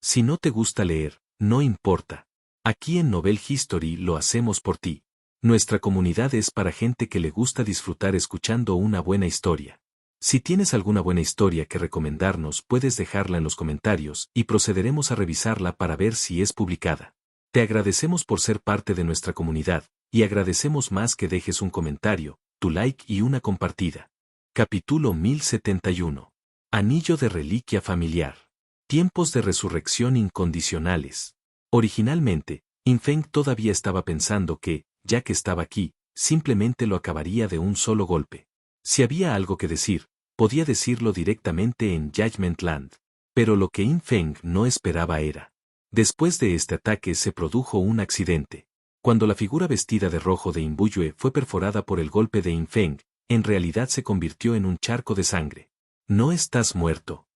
Si no te gusta leer, no importa. Aquí en Novel History lo hacemos por ti. Nuestra comunidad es para gente que le gusta disfrutar escuchando una buena historia. Si tienes alguna buena historia que recomendarnos, puedes dejarla en los comentarios y procederemos a revisarla para ver si es publicada. Te agradecemos por ser parte de nuestra comunidad, y agradecemos más que dejes un comentario, tu like y una compartida. Capítulo 1071. Anillo de reliquia familiar. Tiempos de resurrección incondicionales. Originalmente, Infeng todavía estaba pensando que, ya que estaba aquí, simplemente lo acabaría de un solo golpe. Si había algo que decir, podía decirlo directamente en Judgment Land. Pero lo que Infeng no esperaba era. Después de este ataque se produjo un accidente. Cuando la figura vestida de rojo de Imbuyue fue perforada por el golpe de Infeng, en realidad se convirtió en un charco de sangre. ¿No estás muerto?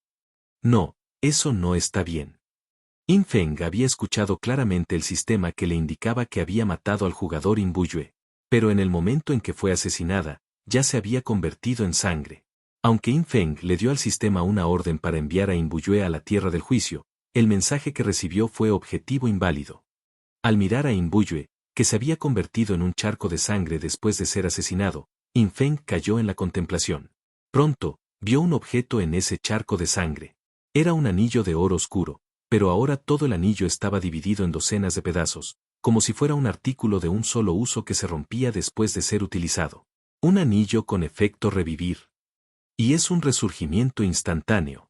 No, eso no está bien. Infeng había escuchado claramente el sistema que le indicaba que había matado al jugador Imbuyue, pero en el momento en que fue asesinada, ya se había convertido en sangre. Aunque Infeng le dio al sistema una orden para enviar a Imbuyue a la tierra del juicio, el mensaje que recibió fue objetivo inválido. Al mirar a Imbuyue, que se había convertido en un charco de sangre después de ser asesinado, Infeng cayó en la contemplación. Pronto, vio un objeto en ese charco de sangre. Era un anillo de oro oscuro, pero ahora todo el anillo estaba dividido en docenas de pedazos, como si fuera un artículo de un solo uso que se rompía después de ser utilizado. Un anillo con efecto revivir. Y es un resurgimiento instantáneo.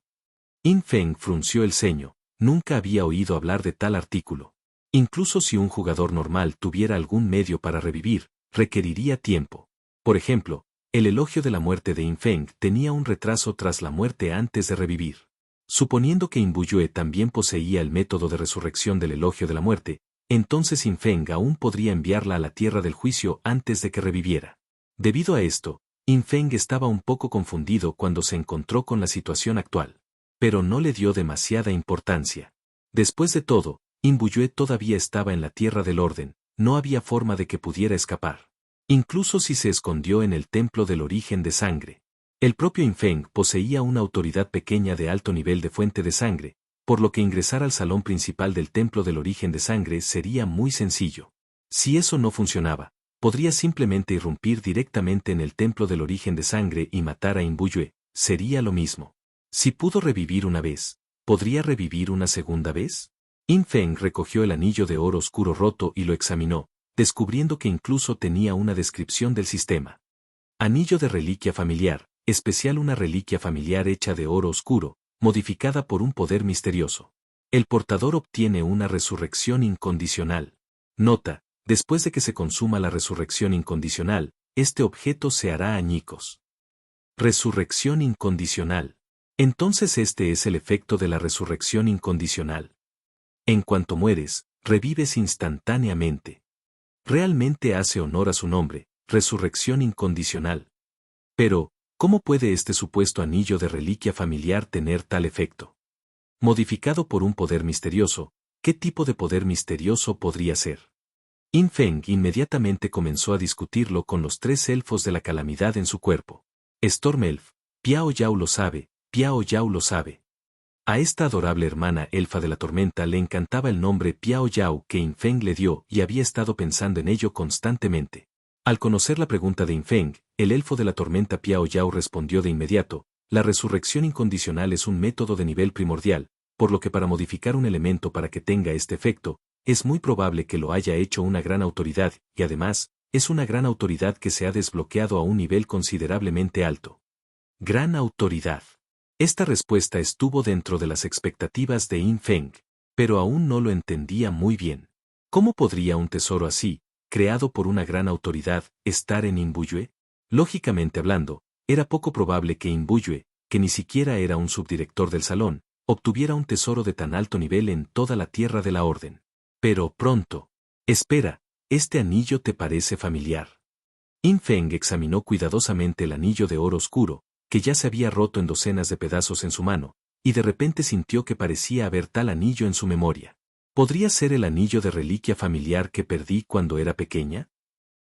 Infeng frunció el ceño, nunca había oído hablar de tal artículo. Incluso si un jugador normal tuviera algún medio para revivir, requeriría tiempo. Por ejemplo, el elogio de la muerte de Infeng tenía un retraso tras la muerte antes de revivir. Suponiendo que Imbuyue también poseía el método de resurrección del elogio de la muerte, entonces Infeng aún podría enviarla a la tierra del juicio antes de que reviviera. Debido a esto, Infeng estaba un poco confundido cuando se encontró con la situación actual. Pero no le dio demasiada importancia. Después de todo, Imbuyue todavía estaba en la tierra del orden, no había forma de que pudiera escapar. Incluso si se escondió en el templo del origen de sangre. El propio Infeng poseía una autoridad pequeña de alto nivel de fuente de sangre, por lo que ingresar al salón principal del templo del origen de sangre sería muy sencillo. Si eso no funcionaba, podría simplemente irrumpir directamente en el templo del origen de sangre y matar a Imbuyue, sería lo mismo. Si pudo revivir una vez, ¿podría revivir una segunda vez? Infeng recogió el anillo de oro oscuro roto y lo examinó, descubriendo que incluso tenía una descripción del sistema. Anillo de reliquia familiar, especial, una reliquia familiar hecha de oro oscuro, modificada por un poder misterioso. El portador obtiene una resurrección incondicional. Nota, después de que se consuma la resurrección incondicional, este objeto se hará añicos. Resurrección incondicional. Entonces este es el efecto de la resurrección incondicional. En cuanto mueres, revives instantáneamente. Realmente hace honor a su nombre, resurrección incondicional. Pero, ¿cómo puede este supuesto anillo de reliquia familiar tener tal efecto? Modificado por un poder misterioso, ¿qué tipo de poder misterioso podría ser? Infeng inmediatamente comenzó a discutirlo con los 3 elfos de la calamidad en su cuerpo. Stormelf, Piao Yao lo sabe, Piao Yao lo sabe. A esta adorable hermana elfa de la tormenta le encantaba el nombre Piao Yao que Infeng le dio y había estado pensando en ello constantemente. Al conocer la pregunta de Infeng, el elfo de la tormenta Piao Yao respondió de inmediato: la resurrección incondicional es un método de nivel primordial, por lo que para modificar un elemento para que tenga este efecto, es muy probable que lo haya hecho una gran autoridad, y además, es una gran autoridad que se ha desbloqueado a un nivel considerablemente alto. Gran autoridad. Esta respuesta estuvo dentro de las expectativas de Infeng, pero aún no lo entendía muy bien. ¿Cómo podría un tesoro así, creado por una gran autoridad, estar en Imbuyue? Lógicamente hablando, era poco probable que Imbuyue, que ni siquiera era un subdirector del salón, obtuviera un tesoro de tan alto nivel en toda la tierra de la orden. Pero pronto. Espera, ¿este anillo te parece familiar? Infeng examinó cuidadosamente el anillo de oro oscuro, que ya se había roto en docenas de pedazos en su mano, y de repente sintió que parecía haber tal anillo en su memoria. ¿Podría ser el anillo de reliquia familiar que perdí cuando era pequeña?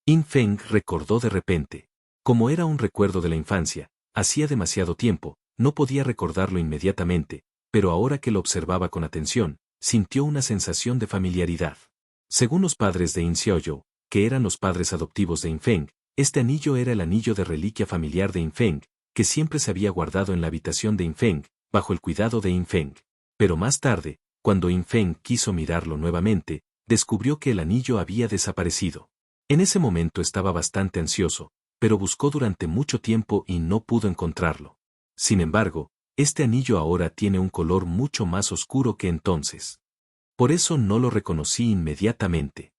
Infeng recordó de repente. Como era un recuerdo de la infancia, hacía demasiado tiempo, no podía recordarlo inmediatamente, pero ahora que lo observaba con atención, sintió una sensación de familiaridad. Según los padres de In Xiaoyu, que eran los padres adoptivos de In Feng, este anillo era el anillo de reliquia familiar de In Feng, que siempre se había guardado en la habitación de In Feng, bajo el cuidado de In Feng. Pero más tarde, cuando In Feng quiso mirarlo nuevamente, descubrió que el anillo había desaparecido. En ese momento estaba bastante ansioso, pero buscó durante mucho tiempo y no pudo encontrarlo. Sin embargo, este anillo ahora tiene un color mucho más oscuro que entonces. Por eso no lo reconocí inmediatamente.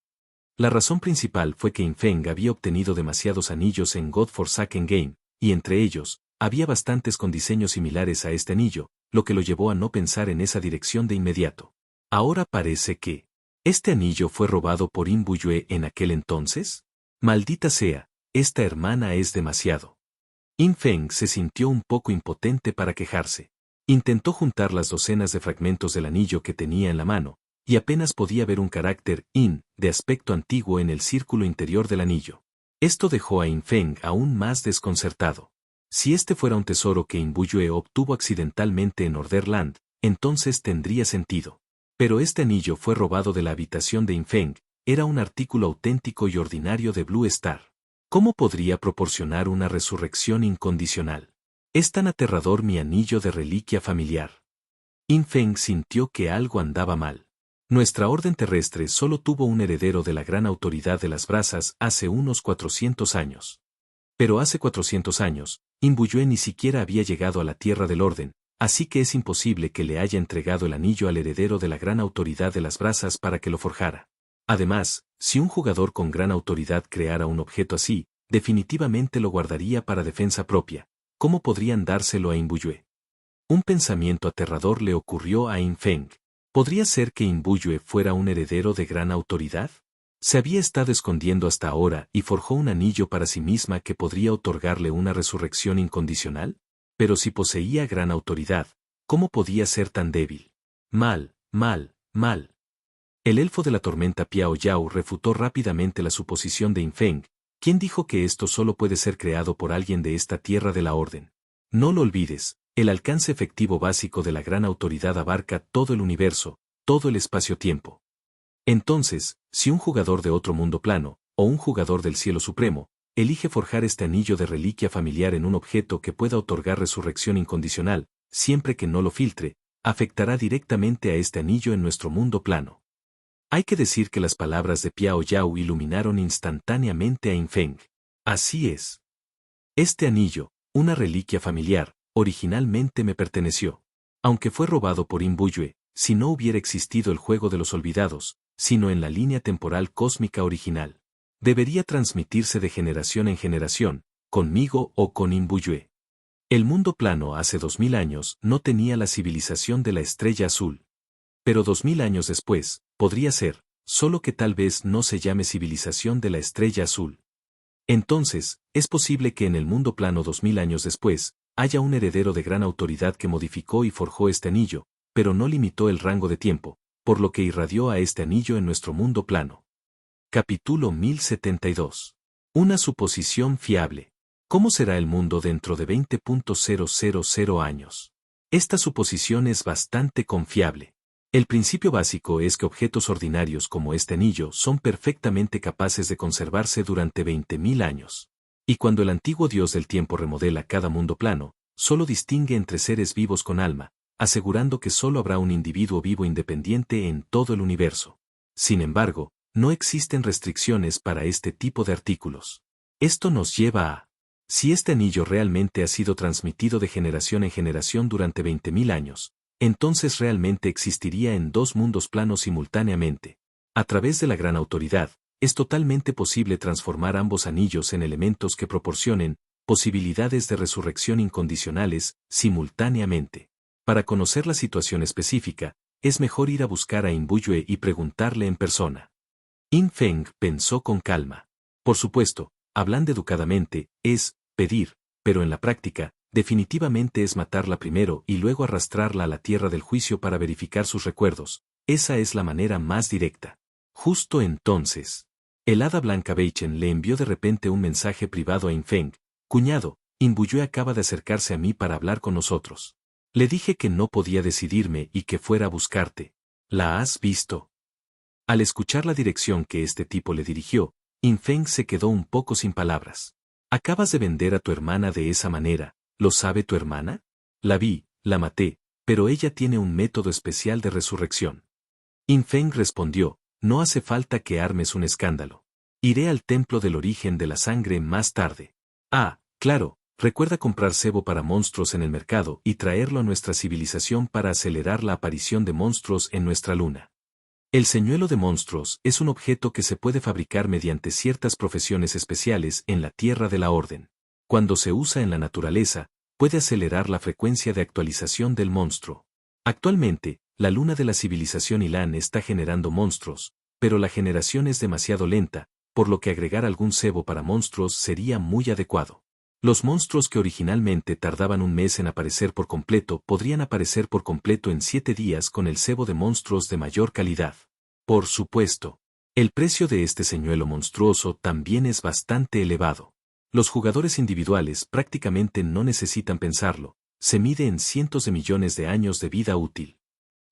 La razón principal fue que In Feng había obtenido demasiados anillos en God Forsaken Game, y entre ellos, había bastantes con diseños similares a este anillo, lo que lo llevó a no pensar en esa dirección de inmediato. Ahora parece que ¿este anillo fue robado por In Buyue en aquel entonces? Maldita sea, esta hermana es demasiado. In Feng se sintió un poco impotente para quejarse. Intentó juntar las docenas de fragmentos del anillo que tenía en la mano, y apenas podía ver un carácter In de aspecto antiguo en el círculo interior del anillo. Esto dejó a In Feng aún más desconcertado. Si este fuera un tesoro que In Buyue obtuvo accidentalmente en Orderland, entonces tendría sentido. Pero este anillo fue robado de la habitación de In Feng, era un artículo auténtico y ordinario de Blue Star. ¿Cómo podría proporcionar una resurrección incondicional? Es tan aterrador mi anillo de reliquia familiar. In Feng sintió que algo andaba mal. Nuestra orden terrestre solo tuvo un heredero de la gran autoridad de las brasas hace unos 400 años. Pero hace 400 años, In Buyue ni siquiera había llegado a la tierra del orden, así que es imposible que le haya entregado el anillo al heredero de la gran autoridad de las brasas para que lo forjara. Además, si un jugador con gran autoridad creara un objeto así, definitivamente lo guardaría para defensa propia. ¿Cómo podrían dárselo a In Buyue? Un pensamiento aterrador le ocurrió a In Feng. ¿Podría ser que In Buyue fuera un heredero de gran autoridad? Se había estado escondiendo hasta ahora y forjó un anillo para sí misma que podría otorgarle una resurrección incondicional. Pero si poseía gran autoridad, ¿cómo podía ser tan débil? Mal, mal, mal. El elfo de la tormenta Piao Yao refutó rápidamente la suposición de In Feng, quien dijo que esto solo puede ser creado por alguien de esta tierra de la orden. No lo olvides, el alcance efectivo básico de la gran autoridad abarca todo el universo, todo el espacio-tiempo. Entonces, si un jugador de otro mundo plano, o un jugador del cielo supremo, elige forjar este anillo de reliquia familiar en un objeto que pueda otorgar resurrección incondicional, siempre que no lo filtre, afectará directamente a este anillo en nuestro mundo plano. Hay que decir que las palabras de Piao Yao iluminaron instantáneamente a In Feng. Así es. Este anillo, una reliquia familiar, originalmente me perteneció. Aunque fue robado por In Buyue, si no hubiera existido el juego de los olvidados, sino en la línea temporal cósmica original. Debería transmitirse de generación en generación, conmigo o con In Buyue. El mundo plano hace 2000 años no tenía la civilización de la estrella azul. Pero 2000 años después, podría ser, solo que tal vez no se llame civilización de la estrella azul. Entonces, es posible que en el mundo plano 2000 años después, haya un heredero de gran autoridad que modificó y forjó este anillo, pero no limitó el rango de tiempo, por lo que irradió a este anillo en nuestro mundo plano. Capítulo 1072. Una suposición fiable. ¿Cómo será el mundo dentro de 20.000 años? Esta suposición es bastante confiable. El principio básico es que objetos ordinarios como este anillo son perfectamente capaces de conservarse durante 20.000 años. Y cuando el antiguo dios del tiempo remodela cada mundo plano, solo distingue entre seres vivos con alma, asegurando que solo habrá un individuo vivo independiente en todo el universo. Sin embargo, no existen restricciones para este tipo de artículos. Esto nos lleva a: si este anillo realmente ha sido transmitido de generación en generación durante 20.000 años, entonces realmente existiría en dos mundos planos simultáneamente. A través de la gran autoridad, es totalmente posible transformar ambos anillos en elementos que proporcionen posibilidades de resurrección incondicionales simultáneamente. Para conocer la situación específica, es mejor ir a buscar a In Buyue y preguntarle en persona. In Feng pensó con calma. Por supuesto, hablando educadamente, es pedir, pero en la práctica, definitivamente es matarla primero y luego arrastrarla a la tierra del juicio para verificar sus recuerdos. Esa es la manera más directa. Justo entonces, el hada blanca Beichen le envió de repente un mensaje privado a In Feng. Cuñado, In Buyue acaba de acercarse a mí para hablar con nosotros. Le dije que no podía decidirme y que fuera a buscarte. ¿La has visto? Al escuchar la dirección que este tipo le dirigió, Infeng se quedó un poco sin palabras. Acabas de vender a tu hermana de esa manera, ¿lo sabe tu hermana? La vi, la maté, pero ella tiene un método especial de resurrección. Infeng respondió, no hace falta que armes un escándalo. Iré al templo del origen de la sangre más tarde. Ah, claro, recuerda comprar cebo para monstruos en el mercado y traerlo a nuestra civilización para acelerar la aparición de monstruos en nuestra luna. El señuelo de monstruos es un objeto que se puede fabricar mediante ciertas profesiones especiales en la Tierra de la Orden. Cuando se usa en la naturaleza, puede acelerar la frecuencia de actualización del monstruo. Actualmente, la luna de la civilización Ilan está generando monstruos, pero la generación es demasiado lenta, por lo que agregar algún cebo para monstruos sería muy adecuado. Los monstruos que originalmente tardaban un mes en aparecer por completo podrían aparecer por completo en 7 días con el cebo de monstruos de mayor calidad. Por supuesto, el precio de este señuelo monstruoso también es bastante elevado. Los jugadores individuales prácticamente no necesitan pensarlo, se mide en cientos de millones de años de vida útil.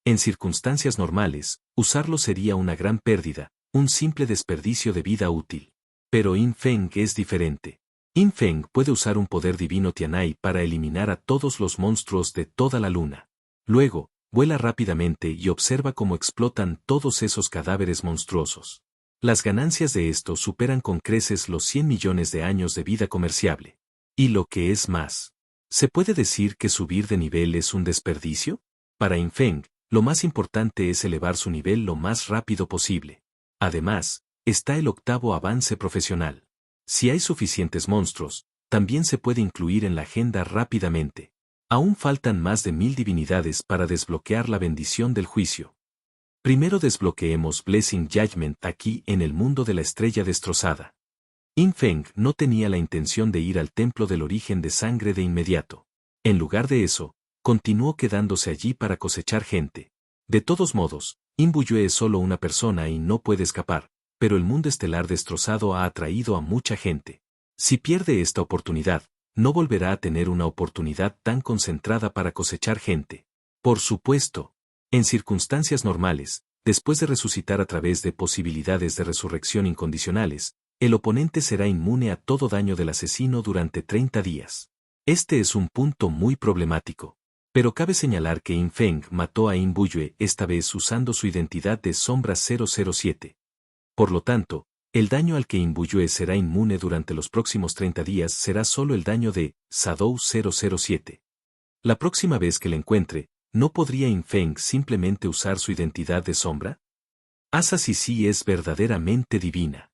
En circunstancias normales, usarlo sería una gran pérdida, un simple desperdicio de vida útil. Pero Infeng es diferente. Infeng puede usar un poder divino Tianai para eliminar a todos los monstruos de toda la luna. Luego, vuela rápidamente y observa cómo explotan todos esos cadáveres monstruosos. Las ganancias de esto superan con creces los 100 millones de años de vida comerciable. Y lo que es más, ¿se puede decir que subir de nivel es un desperdicio? Para Infeng, lo más importante es elevar su nivel lo más rápido posible. Además, está el octavo avance profesional. Si hay suficientes monstruos, también se puede incluir en la agenda rápidamente. Aún faltan más de 1000 divinidades para desbloquear la bendición del juicio. Primero desbloqueemos Blessing Judgment aquí en el mundo de la estrella destrozada. Infeng no tenía la intención de ir al templo del origen de sangre de inmediato. En lugar de eso, continuó quedándose allí para cosechar gente. De todos modos, Inbuyue es solo una persona y no puede escapar, pero el mundo estelar destrozado ha atraído a mucha gente. Si pierde esta oportunidad, no volverá a tener una oportunidad tan concentrada para cosechar gente. Por supuesto, en circunstancias normales, después de resucitar a través de posibilidades de resurrección incondicionales, el oponente será inmune a todo daño del asesino durante 30 días. Este es un punto muy problemático. Pero cabe señalar que Infeng mató a Inbuyue esta vez usando su identidad de Sombra 007. Por lo tanto, el daño al que Inbuyue será inmune durante los próximos 30 días será solo el daño de Shadow 007. La próxima vez que le encuentre, ¿no podría Infeng simplemente usar su identidad de sombra? Asa Sisi es verdaderamente divina.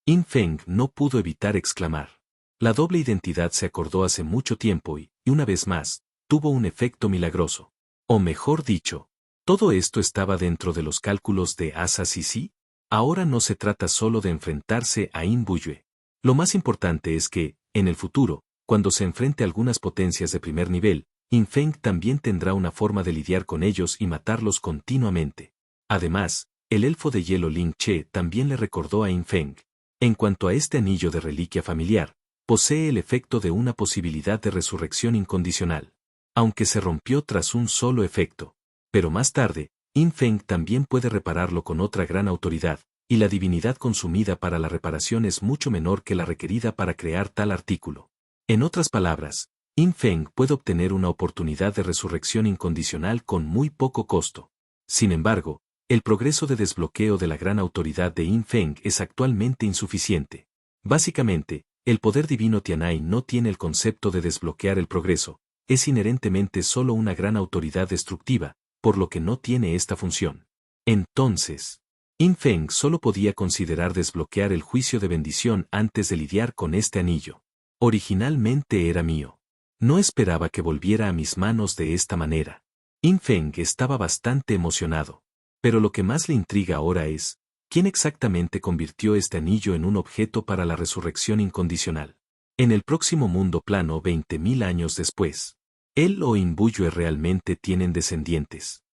Infeng no pudo evitar exclamar. La doble identidad se acordó hace mucho tiempo y, una vez más, tuvo un efecto milagroso. O mejor dicho, ¿todo esto estaba dentro de los cálculos de Asa Sisi? Ahora no se trata solo de enfrentarse a Inbuyue. Lo más importante es que, en el futuro, cuando se enfrente a algunas potencias de primer nivel, Infeng también tendrá una forma de lidiar con ellos y matarlos continuamente. Además, el elfo de hielo Ling Che también le recordó a Infeng. En cuanto a este anillo de reliquia familiar, posee el efecto de una posibilidad de resurrección incondicional. Aunque se rompió tras un solo efecto. Pero más tarde, Infeng también puede repararlo con otra gran autoridad, y la divinidad consumida para la reparación es mucho menor que la requerida para crear tal artículo. En otras palabras, Infeng puede obtener una oportunidad de resurrección incondicional con muy poco costo. Sin embargo, el progreso de desbloqueo de la gran autoridad de Infeng es actualmente insuficiente. Básicamente, el poder divino Tianai no tiene el concepto de desbloquear el progreso, es inherentemente solo una gran autoridad destructiva, por lo que no tiene esta función. Entonces, Infeng solo podía considerar desbloquear el juicio de bendición antes de lidiar con este anillo. Originalmente era mío. No esperaba que volviera a mis manos de esta manera. Infeng estaba bastante emocionado. Pero lo que más le intriga ahora es, ¿quién exactamente convirtió este anillo en un objeto para la resurrección incondicional? En el próximo mundo plano 20.000 años después, él o Inbuyue realmente tienen descendientes.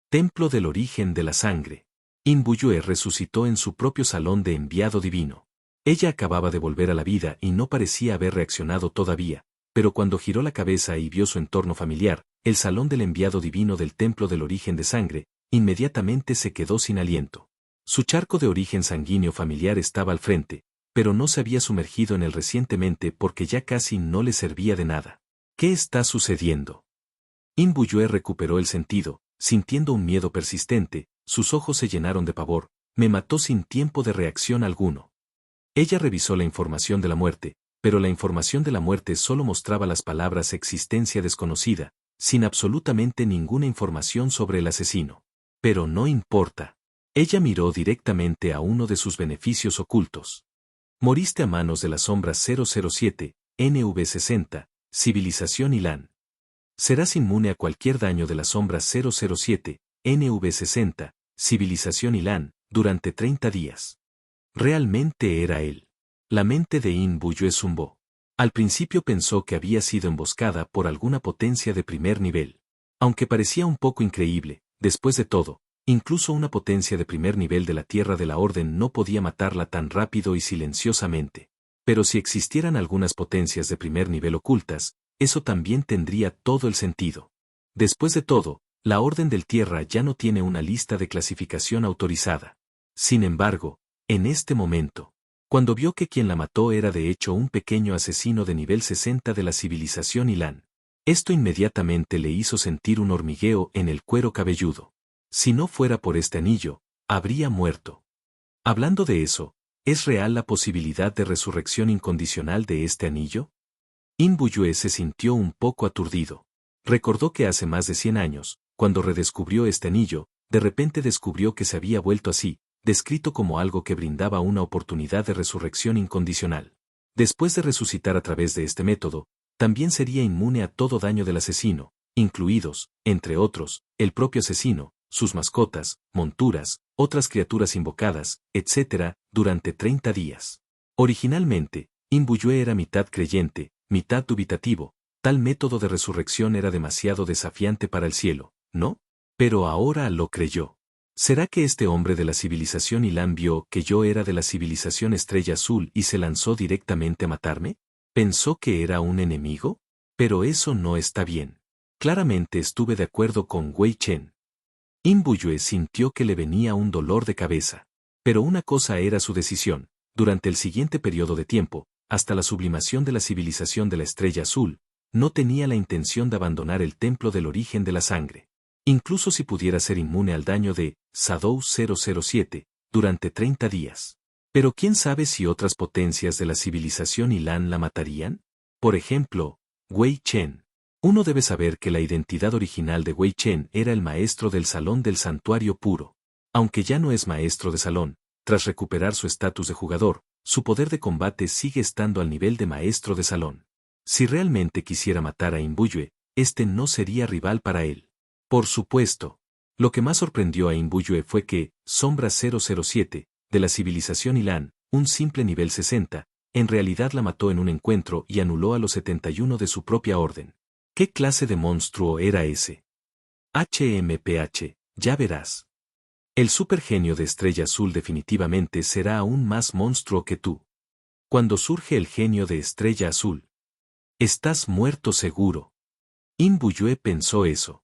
Templo del origen de la sangre. Inbuyue resucitó en su propio salón de enviado divino. Ella acababa de volver a la vida y no parecía haber reaccionado todavía, pero cuando giró la cabeza y vio su entorno familiar, el salón del enviado divino del templo del origen de sangre, inmediatamente se quedó sin aliento. Su charco de origen sanguíneo familiar estaba al frente, pero no se había sumergido en él recientemente porque ya casi no le servía de nada. ¿Qué está sucediendo? In Bullue recuperó el sentido, sintiendo un miedo persistente, sus ojos se llenaron de pavor, me mató sin tiempo de reacción alguno. Ella revisó la información de la muerte, pero la información de la muerte solo mostraba las palabras existencia desconocida, sin absolutamente ninguna información sobre el asesino. Pero no importa. Ella miró directamente a uno de sus beneficios ocultos. Moriste a manos de la sombra 007, NV60, Civilización Ilan. Serás inmune a cualquier daño de la sombra 007, NV60, Civilización Ilan, durante 30 días. Realmente era él. La mente de In Bullue zumbó. Al principio pensó que había sido emboscada por alguna potencia de primer nivel. Aunque parecía un poco increíble, después de todo, incluso una potencia de primer nivel de la Tierra de la Orden no podía matarla tan rápido y silenciosamente. Pero si existieran algunas potencias de primer nivel ocultas, eso también tendría todo el sentido. Después de todo, la Orden del Tierra ya no tiene una lista de clasificación autorizada. Sin embargo, en este momento, cuando vio que quien la mató era de hecho un pequeño asesino de nivel 60 de la civilización Ilan, esto inmediatamente le hizo sentir un hormigueo en el cuero cabelludo. Si no fuera por este anillo, habría muerto. Hablando de eso, ¿es real la posibilidad de resurrección incondicional de este anillo? In Bullue se sintió un poco aturdido. Recordó que hace más de 100 años, cuando redescubrió este anillo, de repente descubrió que se había vuelto así, descrito como algo que brindaba una oportunidad de resurrección incondicional. Después de resucitar a través de este método, también sería inmune a todo daño del asesino, incluidos, entre otros, el propio asesino, sus mascotas, monturas, otras criaturas invocadas, etc., durante 30 días. Originalmente, In Bullue era mitad creyente, mitad dubitativo, tal método de resurrección era demasiado desafiante para el cielo, ¿no? Pero ahora lo creyó. ¿Será que este hombre de la civilización Ilan vio que yo era de la civilización Estrella Azul y se lanzó directamente a matarme? ¿Pensó que era un enemigo? Pero eso no está bien. Claramente estuve de acuerdo con Wei Chen. In Bullue sintió que le venía un dolor de cabeza. Pero una cosa era su decisión, durante el siguiente periodo de tiempo, hasta la sublimación de la civilización de la Estrella Azul, no tenía la intención de abandonar el templo del origen de la sangre. Incluso si pudiera ser inmune al daño de Shadow 007 durante 30 días. Pero quién sabe si otras potencias de la civilización Ilan la matarían? Por ejemplo, Wei Chen. Uno debe saber que la identidad original de Wei Chen era el maestro del salón del santuario puro. Aunque ya no es maestro de salón, tras recuperar su estatus de jugador, su poder de combate sigue estando al nivel de maestro de salón. Si realmente quisiera matar a In Bullue, este no sería rival para él. Por supuesto. Lo que más sorprendió a In Bullue fue que, Sombra 007, de la civilización Ilan, un simple nivel 60, en realidad la mató en un encuentro y anuló a los 71 de su propia orden. ¿Qué clase de monstruo era ese? HMPH, ya verás. El supergenio de Estrella Azul definitivamente será aún más monstruo que tú. Cuando surge el genio de Estrella Azul. Estás muerto seguro. In Bullue pensó eso.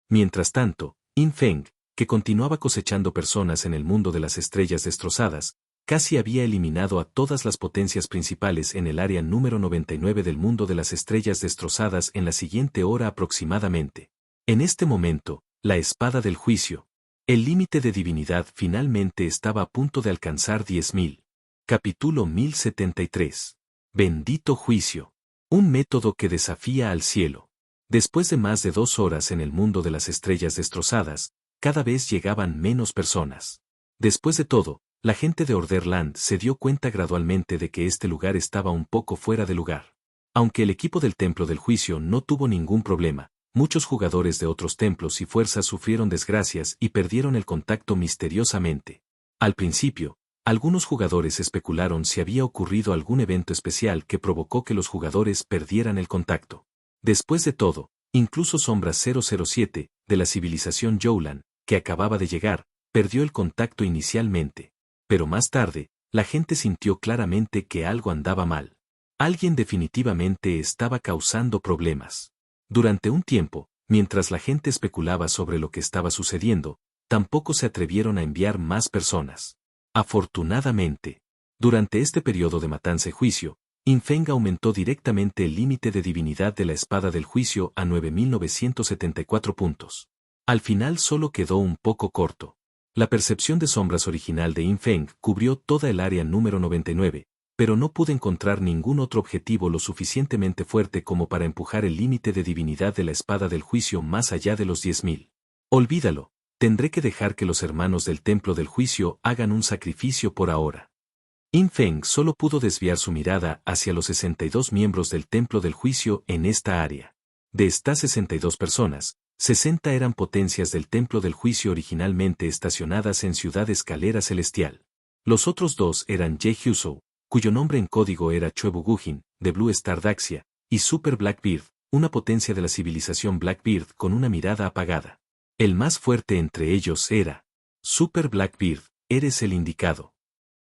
Mientras tanto, In Feng, que continuaba cosechando personas en el mundo de las estrellas destrozadas, casi había eliminado a todas las potencias principales en el área número 99 del mundo de las estrellas destrozadas en la siguiente hora aproximadamente. En este momento, la espada del juicio. El límite de divinidad finalmente estaba a punto de alcanzar 10.000. Capítulo 1073. Bendito juicio. Un método que desafía al cielo. Después de más de 2 horas en el mundo de las estrellas destrozadas, cada vez llegaban menos personas. Después de todo, la gente de Orderland se dio cuenta gradualmente de que este lugar estaba un poco fuera de lugar. Aunque el equipo del Templo del Juicio no tuvo ningún problema, muchos jugadores de otros templos y fuerzas sufrieron desgracias y perdieron el contacto misteriosamente. Al principio, algunos jugadores especularon si había ocurrido algún evento especial que provocó que los jugadores perdieran el contacto. Después de todo, incluso Sombra 007, de la civilización Joulan, que acababa de llegar, perdió el contacto inicialmente. Pero más tarde, la gente sintió claramente que algo andaba mal. Alguien definitivamente estaba causando problemas. Durante un tiempo, Mientras la gente especulaba sobre lo que estaba sucediendo, tampoco se atrevieron a enviar más personas. Afortunadamente, durante este periodo de matanza y juicio, Infeng aumentó directamente el límite de divinidad de la espada del juicio a 9.974 puntos. Al final solo quedó un poco corto. La percepción de sombras original de Infeng cubrió toda el área número 99, pero no pude encontrar ningún otro objetivo lo suficientemente fuerte como para empujar el límite de divinidad de la espada del juicio más allá de los 10.000. Olvídalo, tendré que dejar que los hermanos del templo del juicio hagan un sacrificio por ahora. Infeng solo pudo desviar su mirada hacia los 62 miembros del templo del juicio en esta área. De estas 62 personas, 60 eran potencias del templo del juicio originalmente estacionadas en Ciudad Escalera Celestial. Los otros dos eran Ye Hyusou, cuyo nombre en código era Chuebugujin, de Blue Star Daxia, y Super Blackbeard, una potencia de la civilización Blackbeard con una mirada apagada. El más fuerte entre ellos era Super Blackbeard, eres el indicado.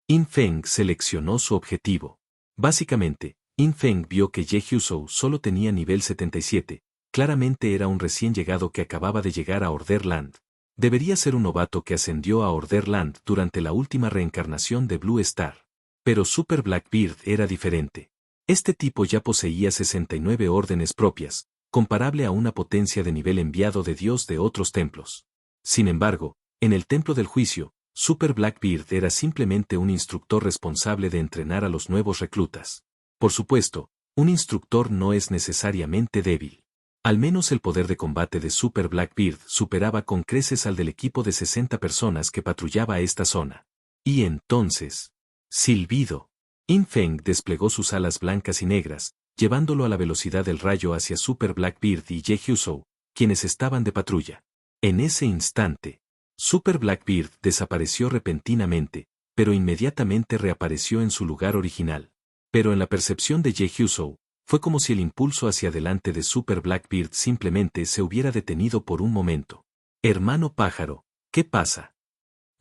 Infeng seleccionó su objetivo. Básicamente, Infeng vio que Ye Hyusou solo tenía nivel 77, claramente era un recién llegado que acababa de llegar a Orderland. Debería ser un novato que ascendió a Orderland durante la última reencarnación de Blue Star. Pero Super Blackbeard era diferente. Este tipo ya poseía 69 órdenes propias, comparable a una potencia de nivel enviado de Dios de otros templos. Sin embargo, en el templo del juicio, Super Blackbeard era simplemente un instructor responsable de entrenar a los nuevos reclutas. Por supuesto, un instructor no es necesariamente débil. Al menos el poder de combate de Super Blackbeard superaba con creces al del equipo de 60 personas que patrullaba esta zona. Y entonces, silbido. Infeng desplegó sus alas blancas y negras, llevándolo a la velocidad del rayo hacia Super Blackbeard y Ye Hyusou, quienes estaban de patrulla. En ese instante, Super Blackbeard desapareció repentinamente, pero inmediatamente reapareció en su lugar original. Pero en la percepción de Ye Hyusou, fue como si el impulso hacia adelante de Super Blackbeard simplemente se hubiera detenido por un momento. Hermano pájaro, ¿qué pasa?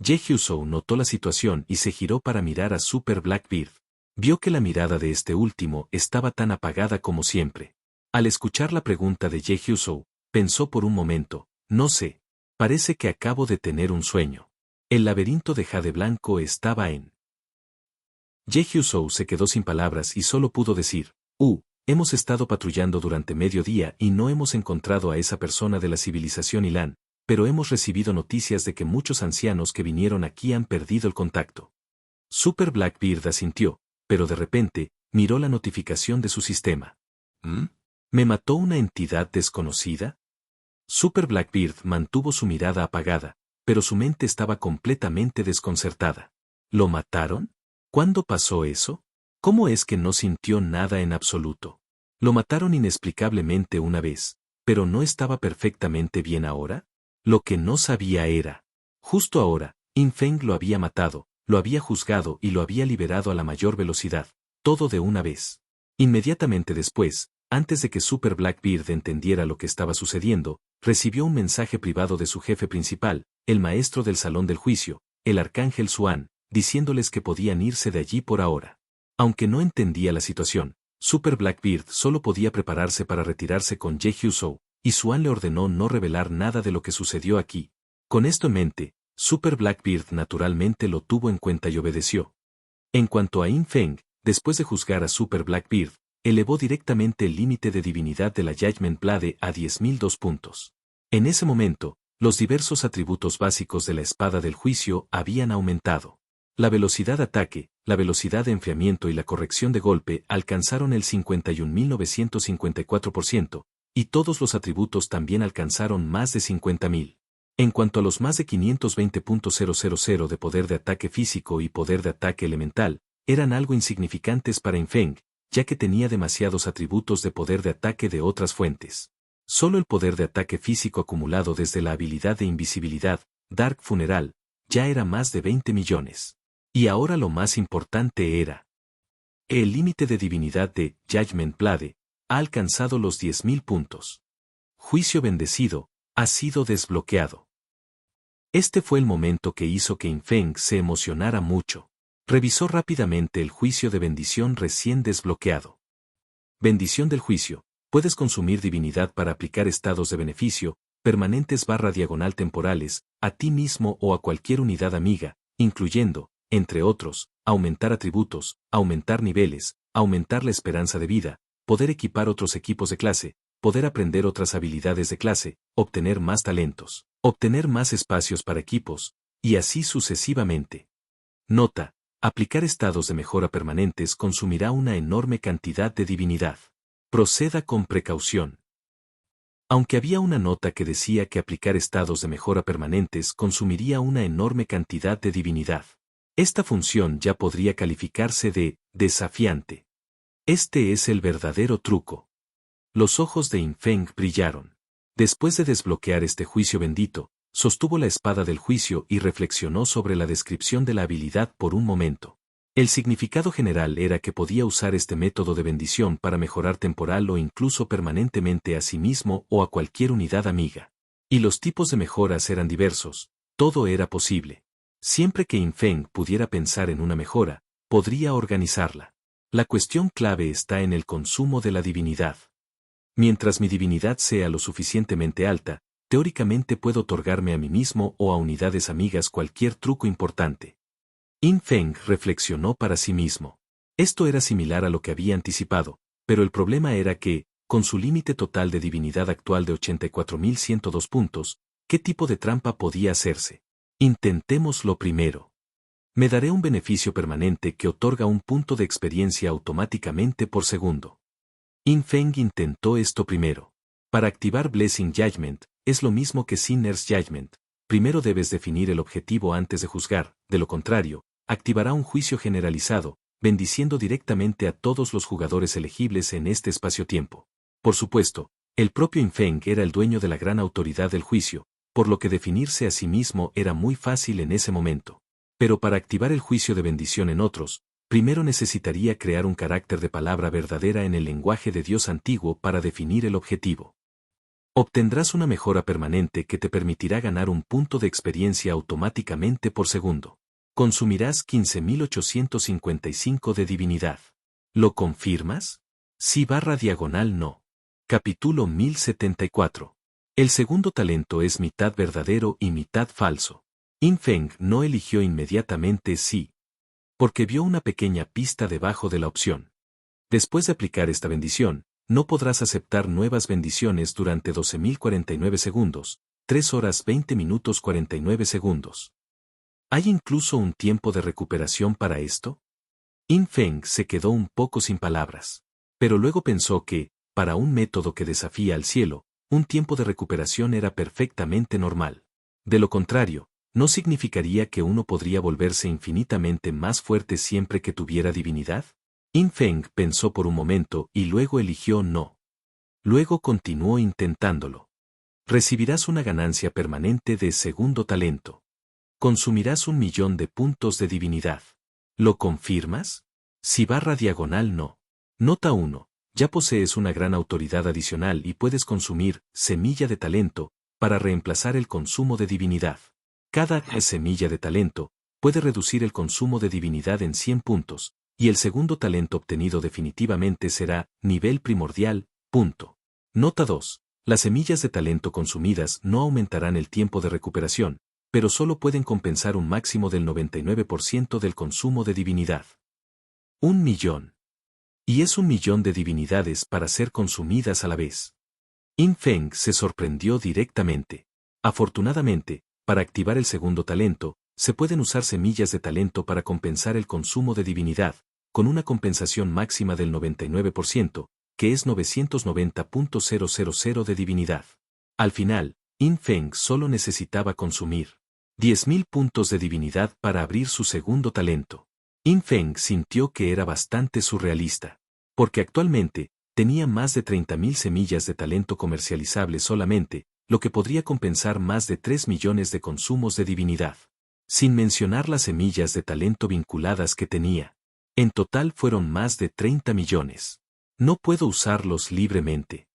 Ye Hyusou notó la situación y se giró para mirar a Super Blackbeard. Vio que la mirada de este último estaba tan apagada como siempre. Al escuchar la pregunta de Ye Hyusou, pensó por un momento, no sé. Parece que acabo de tener un sueño. El laberinto de jade blanco estaba en. Ye Hyusou se quedó sin palabras y solo pudo decir, hemos estado patrullando durante medio día y no hemos encontrado a esa persona de la civilización Ilan, pero hemos recibido noticias de que muchos ancianos que vinieron aquí han perdido el contacto. Super Blackbeard asintió, pero de repente, miró la notificación de su sistema. ¿Me mató una entidad desconocida? Super Blackbeard mantuvo su mirada apagada, pero su mente estaba completamente desconcertada. ¿Lo mataron? ¿Cuándo pasó eso? ¿Cómo es que no sintió nada en absoluto? Lo mataron inexplicablemente una vez, pero ¿no estaba perfectamente bien ahora? Lo que no sabía era. Justo ahora, Infeng lo había matado, lo había juzgado y lo había liberado a la mayor velocidad, todo de una vez. Inmediatamente después, antes de que Super Blackbeard entendiera lo que estaba sucediendo, recibió un mensaje privado de su jefe principal, el maestro del salón del juicio, el arcángel Xuan, diciéndoles que podían irse de allí por ahora. Aunque no entendía la situación, Super Blackbeard solo podía prepararse para retirarse con Ye Hyusou, y Xuan le ordenó no revelar nada de lo que sucedió aquí. Con esto en mente, Super Blackbeard naturalmente lo tuvo en cuenta y obedeció. En cuanto a Infeng, después de juzgar a Super Blackbeard, elevó directamente el límite de divinidad de la Judgment Blade a 10.002 puntos. En ese momento, los diversos atributos básicos de la espada del juicio habían aumentado. La velocidad de ataque, la velocidad de enfriamiento y la corrección de golpe alcanzaron el 51.954%, y todos los atributos también alcanzaron más de 50.000. En cuanto a los más de 520.000 de poder de ataque físico y poder de ataque elemental, eran algo insignificantes para Infeng, ya que tenía demasiados atributos de poder de ataque de otras fuentes. Solo el poder de ataque físico acumulado desde la habilidad de invisibilidad, Dark Funeral, ya era más de 20 millones. Y ahora lo más importante era. El límite de divinidad de Judgment Blade ha alcanzado los 10.000 puntos. Juicio bendecido, ha sido desbloqueado. Este fue el momento que hizo que Infeng se emocionara mucho. Revisó rápidamente el juicio de bendición recién desbloqueado. Bendición del juicio. Puedes consumir divinidad para aplicar estados de beneficio, permanentes / temporales, a ti mismo o a cualquier unidad amiga, incluyendo, entre otros, aumentar atributos, aumentar niveles, aumentar la esperanza de vida, poder equipar otros equipos de clase, poder aprender otras habilidades de clase, obtener más talentos, obtener más espacios para equipos, y así sucesivamente. Nota: aplicar estados de mejora permanentes consumirá una enorme cantidad de divinidad. Proceda con precaución. Aunque había una nota que decía que aplicar estados de mejora permanentes consumiría una enorme cantidad de divinidad, esta función ya podría calificarse de desafiante. Este es el verdadero truco. Los ojos de Yin-Feng brillaron. Después de desbloquear este juicio bendito, sostuvo la espada del juicio y reflexionó sobre la descripción de la habilidad por un momento. El significado general era que podía usar este método de bendición para mejorar temporal o incluso permanentemente a sí mismo o a cualquier unidad amiga. Y los tipos de mejoras eran diversos, todo era posible. Siempre que Yin-Feng pudiera pensar en una mejora, podría organizarla. La cuestión clave está en el consumo de la divinidad. Mientras mi divinidad sea lo suficientemente alta, teóricamente puedo otorgarme a mí mismo o a unidades amigas cualquier truco importante. Yin-Feng reflexionó para sí mismo. Esto era similar a lo que había anticipado, pero el problema era que, con su límite total de divinidad actual de 84.102 puntos, ¿qué tipo de trampa podía hacerse? Intentémoslo primero. Me daré un beneficio permanente que otorga un punto de experiencia automáticamente por segundo. Yin-Feng intentó esto primero. Para activar Blessing Judgment, es lo mismo que Sinner's Judgment. Primero debes definir el objetivo antes de juzgar, de lo contrario, activará un juicio generalizado, bendiciendo directamente a todos los jugadores elegibles en este espacio-tiempo. Por supuesto, el propio Yin-Feng era el dueño de la gran autoridad del juicio, por lo que definirse a sí mismo era muy fácil en ese momento. Pero para activar el juicio de bendición en otros, primero necesitaría crear un carácter de palabra verdadera en el lenguaje de Dios antiguo para definir el objetivo. Obtendrás una mejora permanente que te permitirá ganar un punto de experiencia automáticamente por segundo. Consumirás 15.855 de divinidad. ¿Lo confirmas? Sí / no. Capítulo 1074. El segundo talento es mitad verdadero y mitad falso. Yin-Feng no eligió inmediatamente sí, porque vio una pequeña pista debajo de la opción. Después de aplicar esta bendición, no podrás aceptar nuevas bendiciones durante 12.049 segundos, 3 horas 20 minutos 49 segundos. ¿Hay incluso un tiempo de recuperación para esto? Yin-Feng se quedó un poco sin palabras. Pero luego pensó que, para un método que desafía al cielo, un tiempo de recuperación era perfectamente normal. De lo contrario, ¿no significaría que uno podría volverse infinitamente más fuerte siempre que tuviera divinidad? Yin-Feng pensó por un momento y luego eligió no. Luego continuó intentándolo. Recibirás una ganancia permanente de segundo talento. Consumirás 1.000.000 de puntos de divinidad. ¿Lo confirmas? Sí / no. Nota 1. Ya posees una gran autoridad adicional y puedes consumir semilla de talento para reemplazar el consumo de divinidad. Cada semilla de talento puede reducir el consumo de divinidad en 100 puntos, y el segundo talento obtenido definitivamente será nivel primordial, punto. Nota 2. Las semillas de talento consumidas no aumentarán el tiempo de recuperación, pero solo pueden compensar un máximo del 99% del consumo de divinidad. 1.000.000. Y es 1.000.000 de divinidades para ser consumidas a la vez. Yin-Feng se sorprendió directamente. Afortunadamente, para activar el segundo talento, se pueden usar semillas de talento para compensar el consumo de divinidad, con una compensación máxima del 99%, que es 990.000 de divinidad. Al final, Yin-Feng solo necesitaba consumir 10.000 puntos de divinidad para abrir su segundo talento. Yin-Feng sintió que era bastante surrealista, porque actualmente tenía más de 30.000 semillas de talento comercializables solamente, lo que podría compensar más de 3 millones de consumos de divinidad. Sin mencionar las semillas de talento vinculadas que tenía. En total fueron más de 30 millones. No puedo usarlos libremente.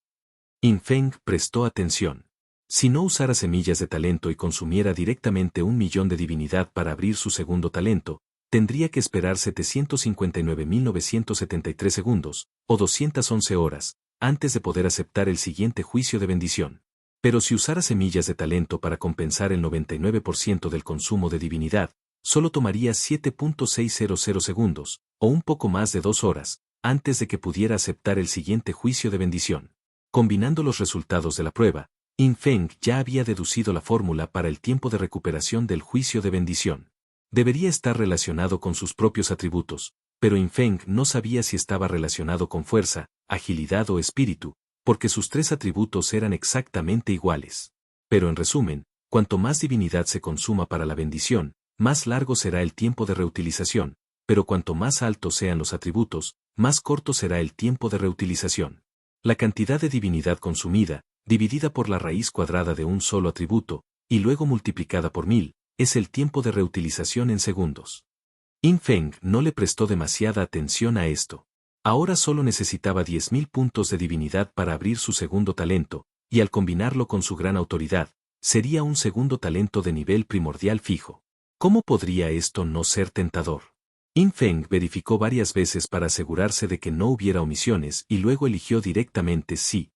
Yin-Feng prestó atención. Si no usara semillas de talento y consumiera directamente 1.000.000 de divinidad para abrir su segundo talento, tendría que esperar 759.973 segundos, o 211 horas, antes de poder aceptar el siguiente juicio de bendición. Pero si usara semillas de talento para compensar el 99% del consumo de divinidad, solo tomaría 7.600 segundos, o un poco más de 2 horas, antes de que pudiera aceptar el siguiente juicio de bendición. Combinando los resultados de la prueba, Yin Feng ya había deducido la fórmula para el tiempo de recuperación del juicio de bendición. Debería estar relacionado con sus propios atributos, pero Yin Feng no sabía si estaba relacionado con fuerza, agilidad o espíritu, porque sus 3 atributos eran exactamente iguales. Pero en resumen, cuanto más divinidad se consuma para la bendición, más largo será el tiempo de reutilización, pero cuanto más altos sean los atributos, más corto será el tiempo de reutilización. La cantidad de divinidad consumida, dividida por la raíz cuadrada de un solo atributo, y luego multiplicada por 1000, es el tiempo de reutilización en segundos. Yin Feng no le prestó demasiada atención a esto. Ahora solo necesitaba 10.000 puntos de divinidad para abrir su segundo talento, y al combinarlo con su gran autoridad, sería un segundo talento de nivel primordial fijo. ¿Cómo podría esto no ser tentador? Yin Feng verificó varias veces para asegurarse de que no hubiera omisiones y luego eligió directamente sí.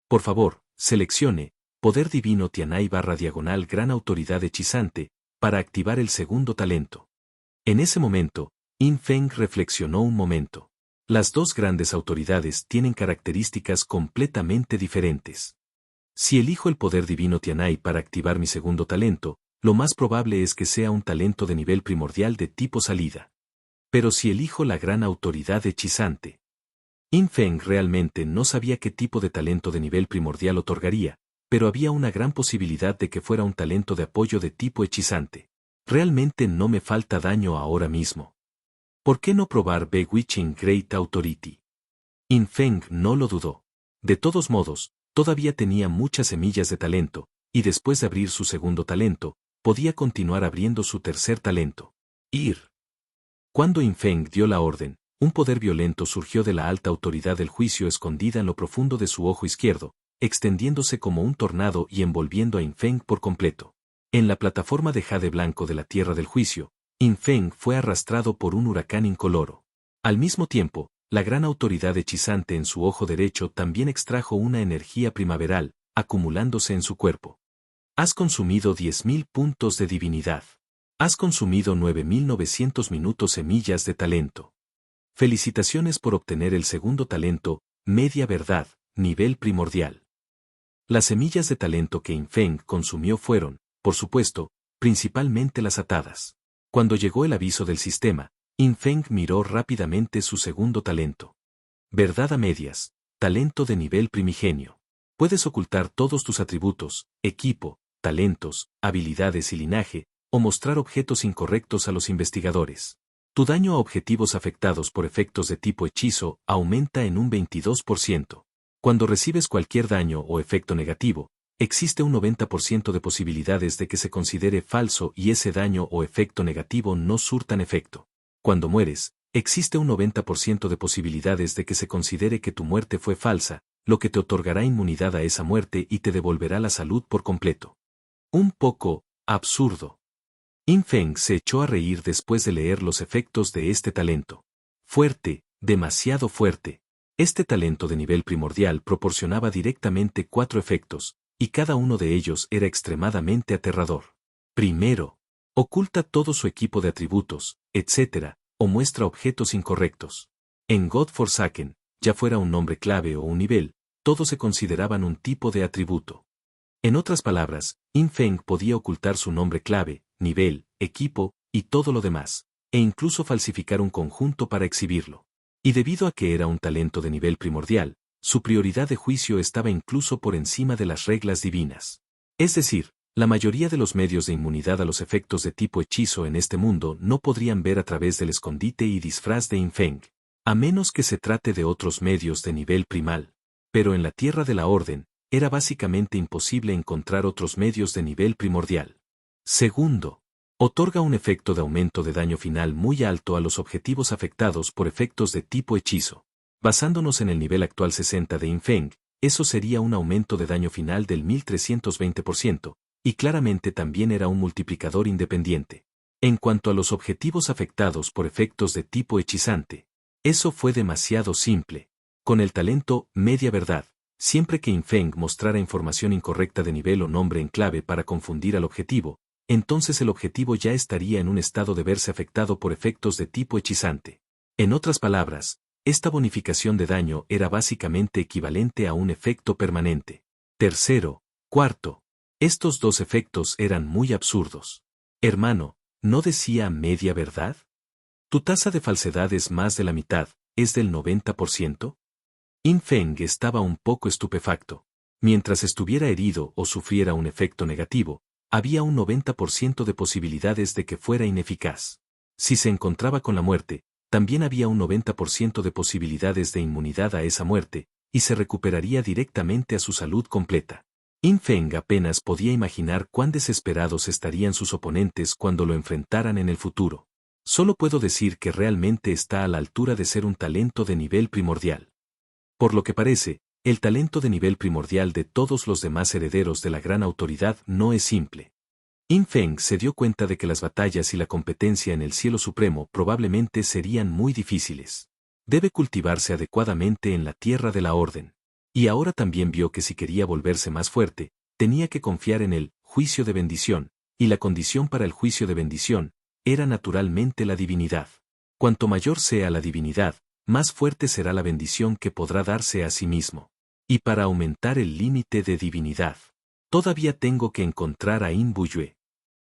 Por favor, seleccione Poder Divino Tianai // Gran Autoridad Hechizante, para activar el segundo talento. En ese momento, Yin Feng reflexionó un momento. Las dos grandes autoridades tienen características completamente diferentes. Si elijo el Poder Divino Tianai para activar mi segundo talento, lo más probable es que sea un talento de nivel primordial de tipo salida. Pero si elijo la Gran Autoridad Hechizante, Yin Feng realmente no sabía qué tipo de talento de nivel primordial otorgaría, pero había una gran posibilidad de que fuera un talento de apoyo de tipo hechizante. Realmente no me falta daño ahora mismo. ¿Por qué no probar Bewitching Great Authority? Yin Feng no lo dudó. De todos modos, todavía tenía muchas semillas de talento, y después de abrir su segundo talento, podía continuar abriendo su tercer talento. Ir. Cuando Yin Feng dio la orden, un poder violento surgió de la alta autoridad del juicio escondida en lo profundo de su ojo izquierdo, extendiéndose como un tornado y envolviendo a Yin Feng por completo. En la plataforma de jade blanco de la tierra del juicio, Yin Feng fue arrastrado por un huracán incoloro. Al mismo tiempo, la gran autoridad hechizante en su ojo derecho también extrajo una energía primaveral, acumulándose en su cuerpo. Has consumido 10.000 puntos de divinidad. Has consumido 9.900 minutos semillas de talento. Felicitaciones por obtener el segundo talento, media verdad, nivel primordial. Las semillas de talento que Yin Feng consumió fueron, por supuesto, principalmente las atadas. Cuando llegó el aviso del sistema, Yin Feng miró rápidamente su segundo talento. Verdad a medias, talento de nivel primigenio. Puedes ocultar todos tus atributos, equipo, talentos, habilidades y linaje, o mostrar objetos incorrectos a los investigadores. Tu daño a objetivos afectados por efectos de tipo hechizo aumenta en un 22%. Cuando recibes cualquier daño o efecto negativo, existe un 90% de posibilidades de que se considere falso y ese daño o efecto negativo no surtan efecto. Cuando mueres, existe un 90% de posibilidades de que se considere que tu muerte fue falsa, lo que te otorgará inmunidad a esa muerte y te devolverá la salud por completo. Un poco absurdo. Yin Feng se echó a reír después de leer los efectos de este talento. Fuerte, demasiado fuerte. Este talento de nivel primordial proporcionaba directamente 4 efectos, y cada uno de ellos era extremadamente aterrador. Primero, oculta todo su equipo de atributos, etc., o muestra objetos incorrectos. En God Forsaken, ya fuera un nombre clave o un nivel, todos se consideraban un tipo de atributo. En otras palabras, Yin Feng podía ocultar su nombre clave, nivel, equipo, y todo lo demás, e incluso falsificar un conjunto para exhibirlo. Y debido a que era un talento de nivel primordial, su prioridad de juicio estaba incluso por encima de las reglas divinas. Es decir, la mayoría de los medios de inmunidad a los efectos de tipo hechizo en este mundo no podrían ver a través del escondite y disfraz de Yin Feng, a menos que se trate de otros medios de nivel primal. Pero en la Tierra de la Orden, era básicamente imposible encontrar otros medios de nivel primordial. Segundo, otorga un efecto de aumento de daño final muy alto a los objetivos afectados por efectos de tipo hechizo. Basándonos en el nivel actual 60 de Yin Feng, eso sería un aumento de daño final del 1320%, y claramente también era un multiplicador independiente. En cuanto a los objetivos afectados por efectos de tipo hechizante, eso fue demasiado simple. Con el talento media verdad, siempre que Infeng mostrara información incorrecta de nivel o nombre en clave para confundir al objetivo, entonces el objetivo ya estaría en un estado de verse afectado por efectos de tipo hechizante. En otras palabras, esta bonificación de daño era básicamente equivalente a un efecto permanente. Tercero, cuarto. Estos dos efectos eran muy absurdos. Hermano, ¿no decía media verdad? ¿Tu tasa de falsedad es más de la mitad, es del 90%? Infeng estaba un poco estupefacto. Mientras estuviera herido o sufriera un efecto negativo, había un 90% de posibilidades de que fuera ineficaz. Si se encontraba con la muerte, también había un 90% de posibilidades de inmunidad a esa muerte, y se recuperaría directamente a su salud completa. Infeng apenas podía imaginar cuán desesperados estarían sus oponentes cuando lo enfrentaran en el futuro. Solo puedo decir que realmente está a la altura de ser un talento de nivel primordial. Por lo que parece, el talento de nivel primordial de todos los demás herederos de la gran autoridad no es simple. Infeng se dio cuenta de que las batallas y la competencia en el cielo supremo probablemente serían muy difíciles. Debe cultivarse adecuadamente en la tierra de la orden. Y ahora también vio que si quería volverse más fuerte, tenía que confiar en el juicio de bendición, y la condición para el juicio de bendición era naturalmente la divinidad. Cuanto mayor sea la divinidad, más fuerte será la bendición que podrá darse a sí mismo. Y para aumentar el límite de divinidad, todavía tengo que encontrar a In Buyue.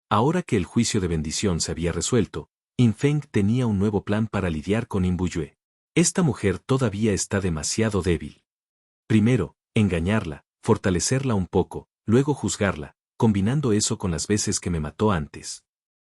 Ahora que el juicio de bendición se había resuelto, Infeng tenía un nuevo plan para lidiar con In Buyue. Esta mujer todavía está demasiado débil. Primero, engañarla, fortalecerla un poco, luego juzgarla, combinando eso con las veces que me mató antes.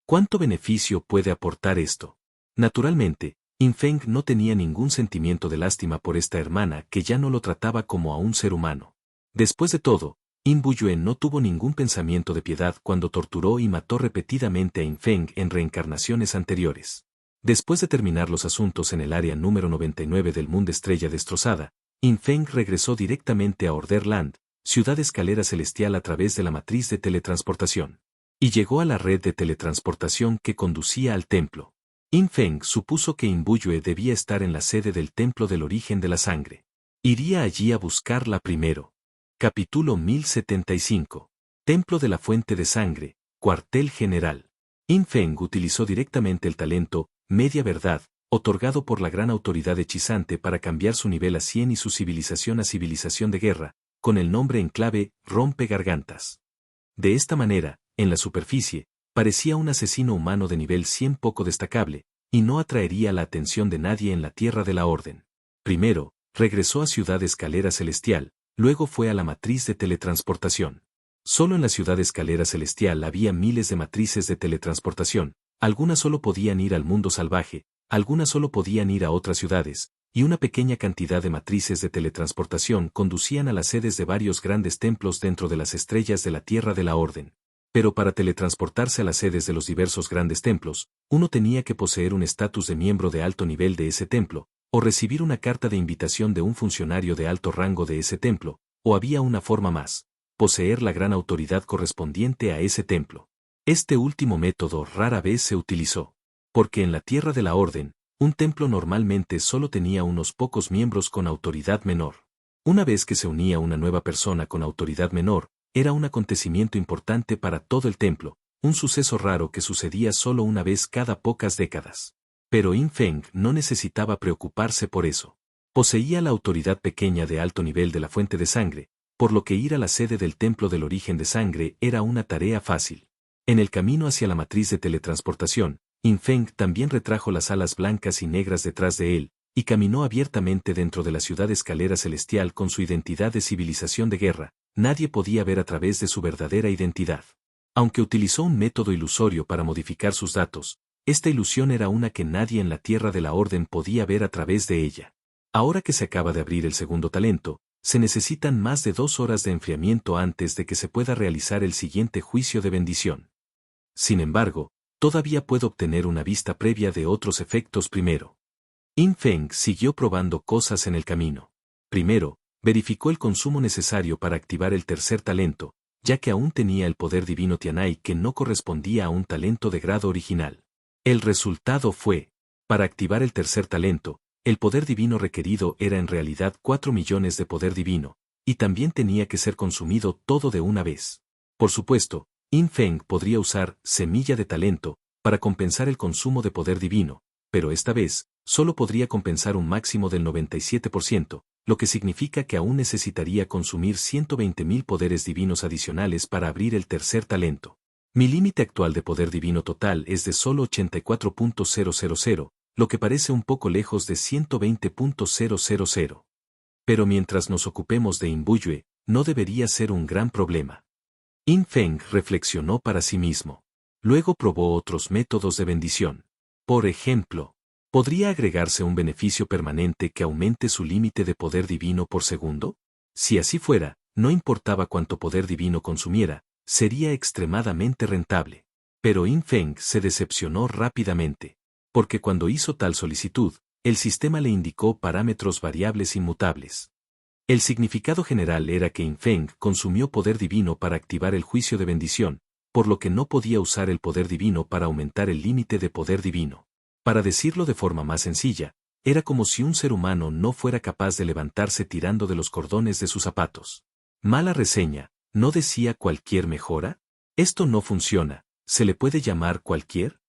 ¿Cuánto beneficio puede aportar esto? Naturalmente, Infeng no tenía ningún sentimiento de lástima por esta hermana que ya no lo trataba como a un ser humano. Después de todo, In Buyue no tuvo ningún pensamiento de piedad cuando torturó y mató repetidamente a Infeng en reencarnaciones anteriores. Después de terminar los asuntos en el área número 99 del mundo estrella destrozada, Infeng regresó directamente a Orderland, ciudad escalera celestial a través de la matriz de teletransportación. Y llegó a la red de teletransportación que conducía al templo. Infeng supuso que In Buyue debía estar en la sede del templo del origen de la sangre. Iría allí a buscarla primero. Capítulo 1075. Templo de la Fuente de Sangre, Cuartel General. Infeng utilizó directamente el talento, media verdad, otorgado por la gran autoridad hechizante para cambiar su nivel a 100 y su civilización a civilización de guerra, con el nombre en clave, Rompe Gargantas. De esta manera, en la superficie, parecía un asesino humano de nivel 100 poco destacable, y no atraería la atención de nadie en la Tierra de la Orden. Primero, regresó a Ciudad Escalera Celestial, luego fue a la matriz de teletransportación. Solo en la Ciudad Escalera Celestial había miles de matrices de teletransportación, algunas solo podían ir al mundo salvaje, algunas solo podían ir a otras ciudades, y una pequeña cantidad de matrices de teletransportación conducían a las sedes de varios grandes templos dentro de las estrellas de la Tierra de la Orden. Pero para teletransportarse a las sedes de los diversos grandes templos, uno tenía que poseer un estatus de miembro de alto nivel de ese templo, o recibir una carta de invitación de un funcionario de alto rango de ese templo, o había una forma más, poseer la gran autoridad correspondiente a ese templo. Este último método rara vez se utilizó, porque en la Tierra de la Orden, un templo normalmente solo tenía unos pocos miembros con autoridad menor. Una vez que se unía una nueva persona con autoridad menor, era un acontecimiento importante para todo el templo, un suceso raro que sucedía solo una vez cada pocas décadas. Pero Infeng no necesitaba preocuparse por eso. Poseía la autoridad pequeña de alto nivel de la fuente de sangre, por lo que ir a la sede del templo del origen de sangre era una tarea fácil. En el camino hacia la matriz de teletransportación, Infeng también retrajo las alas blancas y negras detrás de él, y caminó abiertamente dentro de la ciudad escalera celestial con su identidad de civilización de guerra. Nadie podía ver a través de su verdadera identidad. Aunque utilizó un método ilusorio para modificar sus datos, esta ilusión era una que nadie en la Tierra de la Orden podía ver a través de ella. Ahora que se acaba de abrir el segundo talento, se necesitan más de 2 horas de enfriamiento antes de que se pueda realizar el siguiente juicio de bendición. Sin embargo, todavía puedo obtener una vista previa de otros efectos primero. Infeng siguió probando cosas en el camino. Primero, verificó el consumo necesario para activar el tercer talento, ya que aún tenía el poder divino Tianai que no correspondía a un talento de grado original. El resultado fue, para activar el tercer talento, El poder divino requerido era en realidad 4 millones de poder divino, y también tenía que ser consumido todo de una vez. Por supuesto, Yin Feng podría usar semilla de talento para compensar el consumo de poder divino, pero esta vez, solo podría compensar un máximo del 97%, lo que significa que aún necesitaría consumir 120.000 poderes divinos adicionales para abrir el tercer talento. Mi límite actual de poder divino total es de solo 84.000, lo que parece un poco lejos de 120.000. Pero mientras nos ocupemos de Inbuyue, no debería ser un gran problema. Yin Feng reflexionó para sí mismo. Luego probó otros métodos de bendición. Por ejemplo, ¿podría agregarse un beneficio permanente que aumente su límite de poder divino por segundo? Si así fuera, no importaba cuánto poder divino consumiera, sería extremadamente rentable. Pero Yin Feng se decepcionó rápidamente, porque cuando hizo tal solicitud, el sistema le indicó parámetros variables inmutables. El significado general era que Yin Feng consumió poder divino para activar el juicio de bendición, por lo que no podía usar el poder divino para aumentar el límite de poder divino. Para decirlo de forma más sencilla, era como si un ser humano no fuera capaz de levantarse tirando de los cordones de sus zapatos. Mala reseña, ¿no decía cualquier mejora? Esto no funciona, ¿se le puede llamar cualquier?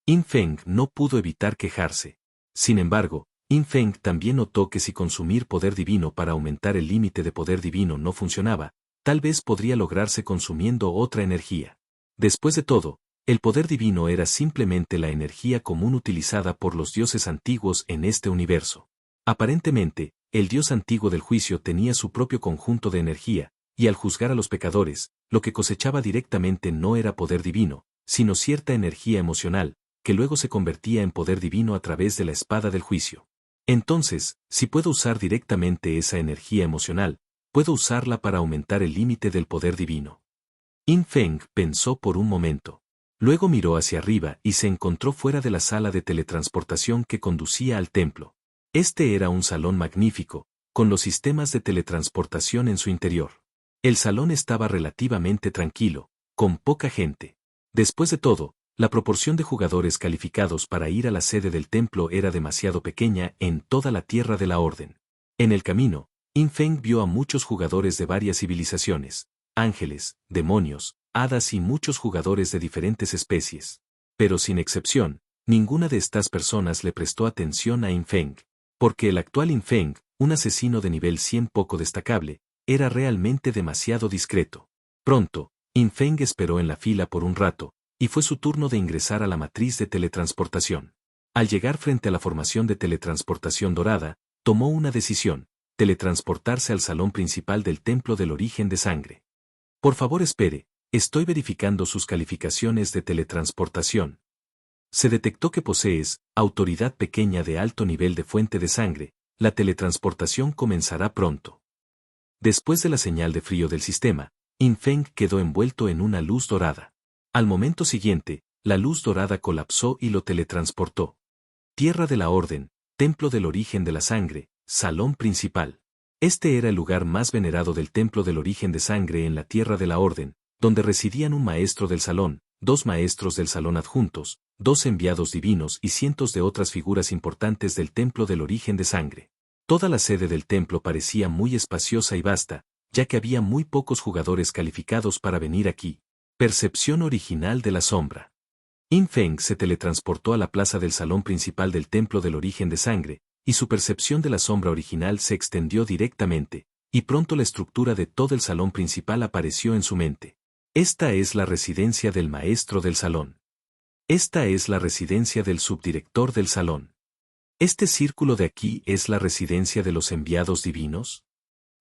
Yin Feng no pudo evitar quejarse. Sin embargo, Yin Feng también notó que si consumir poder divino para aumentar el límite de poder divino no funcionaba, tal vez podría lograrse consumiendo otra energía. Después de todo, el poder divino era simplemente la energía común utilizada por los dioses antiguos en este universo. Aparentemente, el dios antiguo del juicio tenía su propio conjunto de energía, y al juzgar a los pecadores, lo que cosechaba directamente no era poder divino, sino cierta energía emocional, que luego se convertía en poder divino a través de la espada del juicio. Entonces, si puedo usar directamente esa energía emocional, puedo usarla para aumentar el límite del poder divino. Yin Feng pensó por un momento. Luego miró hacia arriba y se encontró fuera de la sala de teletransportación que conducía al templo. Este era un salón magnífico, con los sistemas de teletransportación en su interior. El salón estaba relativamente tranquilo, con poca gente. Después de todo, la proporción de jugadores calificados para ir a la sede del templo era demasiado pequeña en toda la Tierra de la Orden. En el camino, Yin Feng vio a muchos jugadores de varias civilizaciones, ángeles, demonios, hadas y muchos jugadores de diferentes especies. Pero sin excepción, ninguna de estas personas le prestó atención a Yin Feng, porque el actual Yin Feng, un asesino de nivel 100 poco destacable, era realmente demasiado discreto. Pronto, Yin Feng esperó en la fila por un rato, y fue su turno de ingresar a la matriz de teletransportación. Al llegar frente a la formación de teletransportación dorada, tomó una decisión: teletransportarse al salón principal del Templo del Origen de Sangre. Por favor espere, estoy verificando sus calificaciones de teletransportación. Se detectó que posees autoridad pequeña de alto nivel de fuente de sangre, la teletransportación comenzará pronto. Después de la señal de frío del sistema, Yin Feng quedó envuelto en una luz dorada. Al momento siguiente, la luz dorada colapsó y lo teletransportó. Tierra de la Orden, Templo del Origen de la Sangre, Salón Principal. Este era el lugar más venerado del Templo del Origen de Sangre en la Tierra de la Orden, donde residían un maestro del salón, 2 maestros del salón adjuntos, 2 enviados divinos y cientos de otras figuras importantes del Templo del Origen de Sangre. Toda la sede del templo parecía muy espaciosa y vasta, ya que había muy pocos jugadores calificados para venir aquí. Percepción original de la sombra. Yin Feng se teletransportó a la plaza del salón principal del Templo del Origen de Sangre, y su percepción de la sombra original se extendió directamente, y pronto la estructura de todo el salón principal apareció en su mente. Esta es la residencia del maestro del salón. Esta es la residencia del subdirector del salón. ¿Este círculo de aquí es la residencia de los enviados divinos?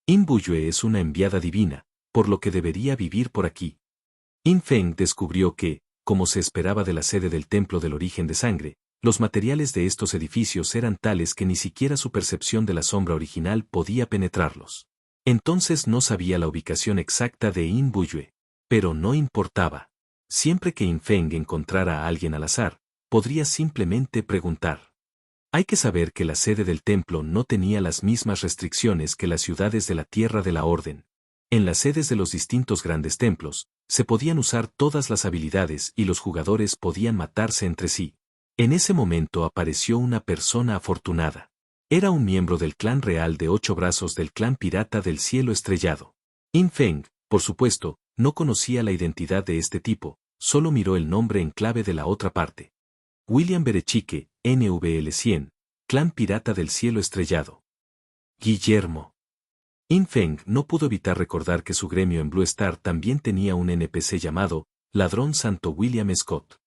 Inbuyue es una enviada divina, por lo que debería vivir por aquí. Yin Feng descubrió que, como se esperaba de la sede del Templo del Origen de Sangre, los materiales de estos edificios eran tales que ni siquiera su percepción de la sombra original podía penetrarlos. Entonces no sabía la ubicación exacta de Inbuyue, pero no importaba. Siempre que Yin Feng encontrara a alguien al azar, podría simplemente preguntar. Hay que saber que la sede del templo no tenía las mismas restricciones que las ciudades de la Tierra de la Orden. En las sedes de los distintos grandes templos, se podían usar todas las habilidades y los jugadores podían matarse entre sí. En ese momento apareció una persona afortunada. Era un miembro del clan real de 8 brazos del clan pirata del cielo estrellado. In Feng, por supuesto, no conocía la identidad de este tipo, solo miró el nombre en clave de la otra parte. William Berechique, NVL-100, clan pirata del cielo estrellado. Guillermo. In Feng no pudo evitar recordar que su gremio en Blue Star también tenía un NPC llamado Ladrón Santo William Scott.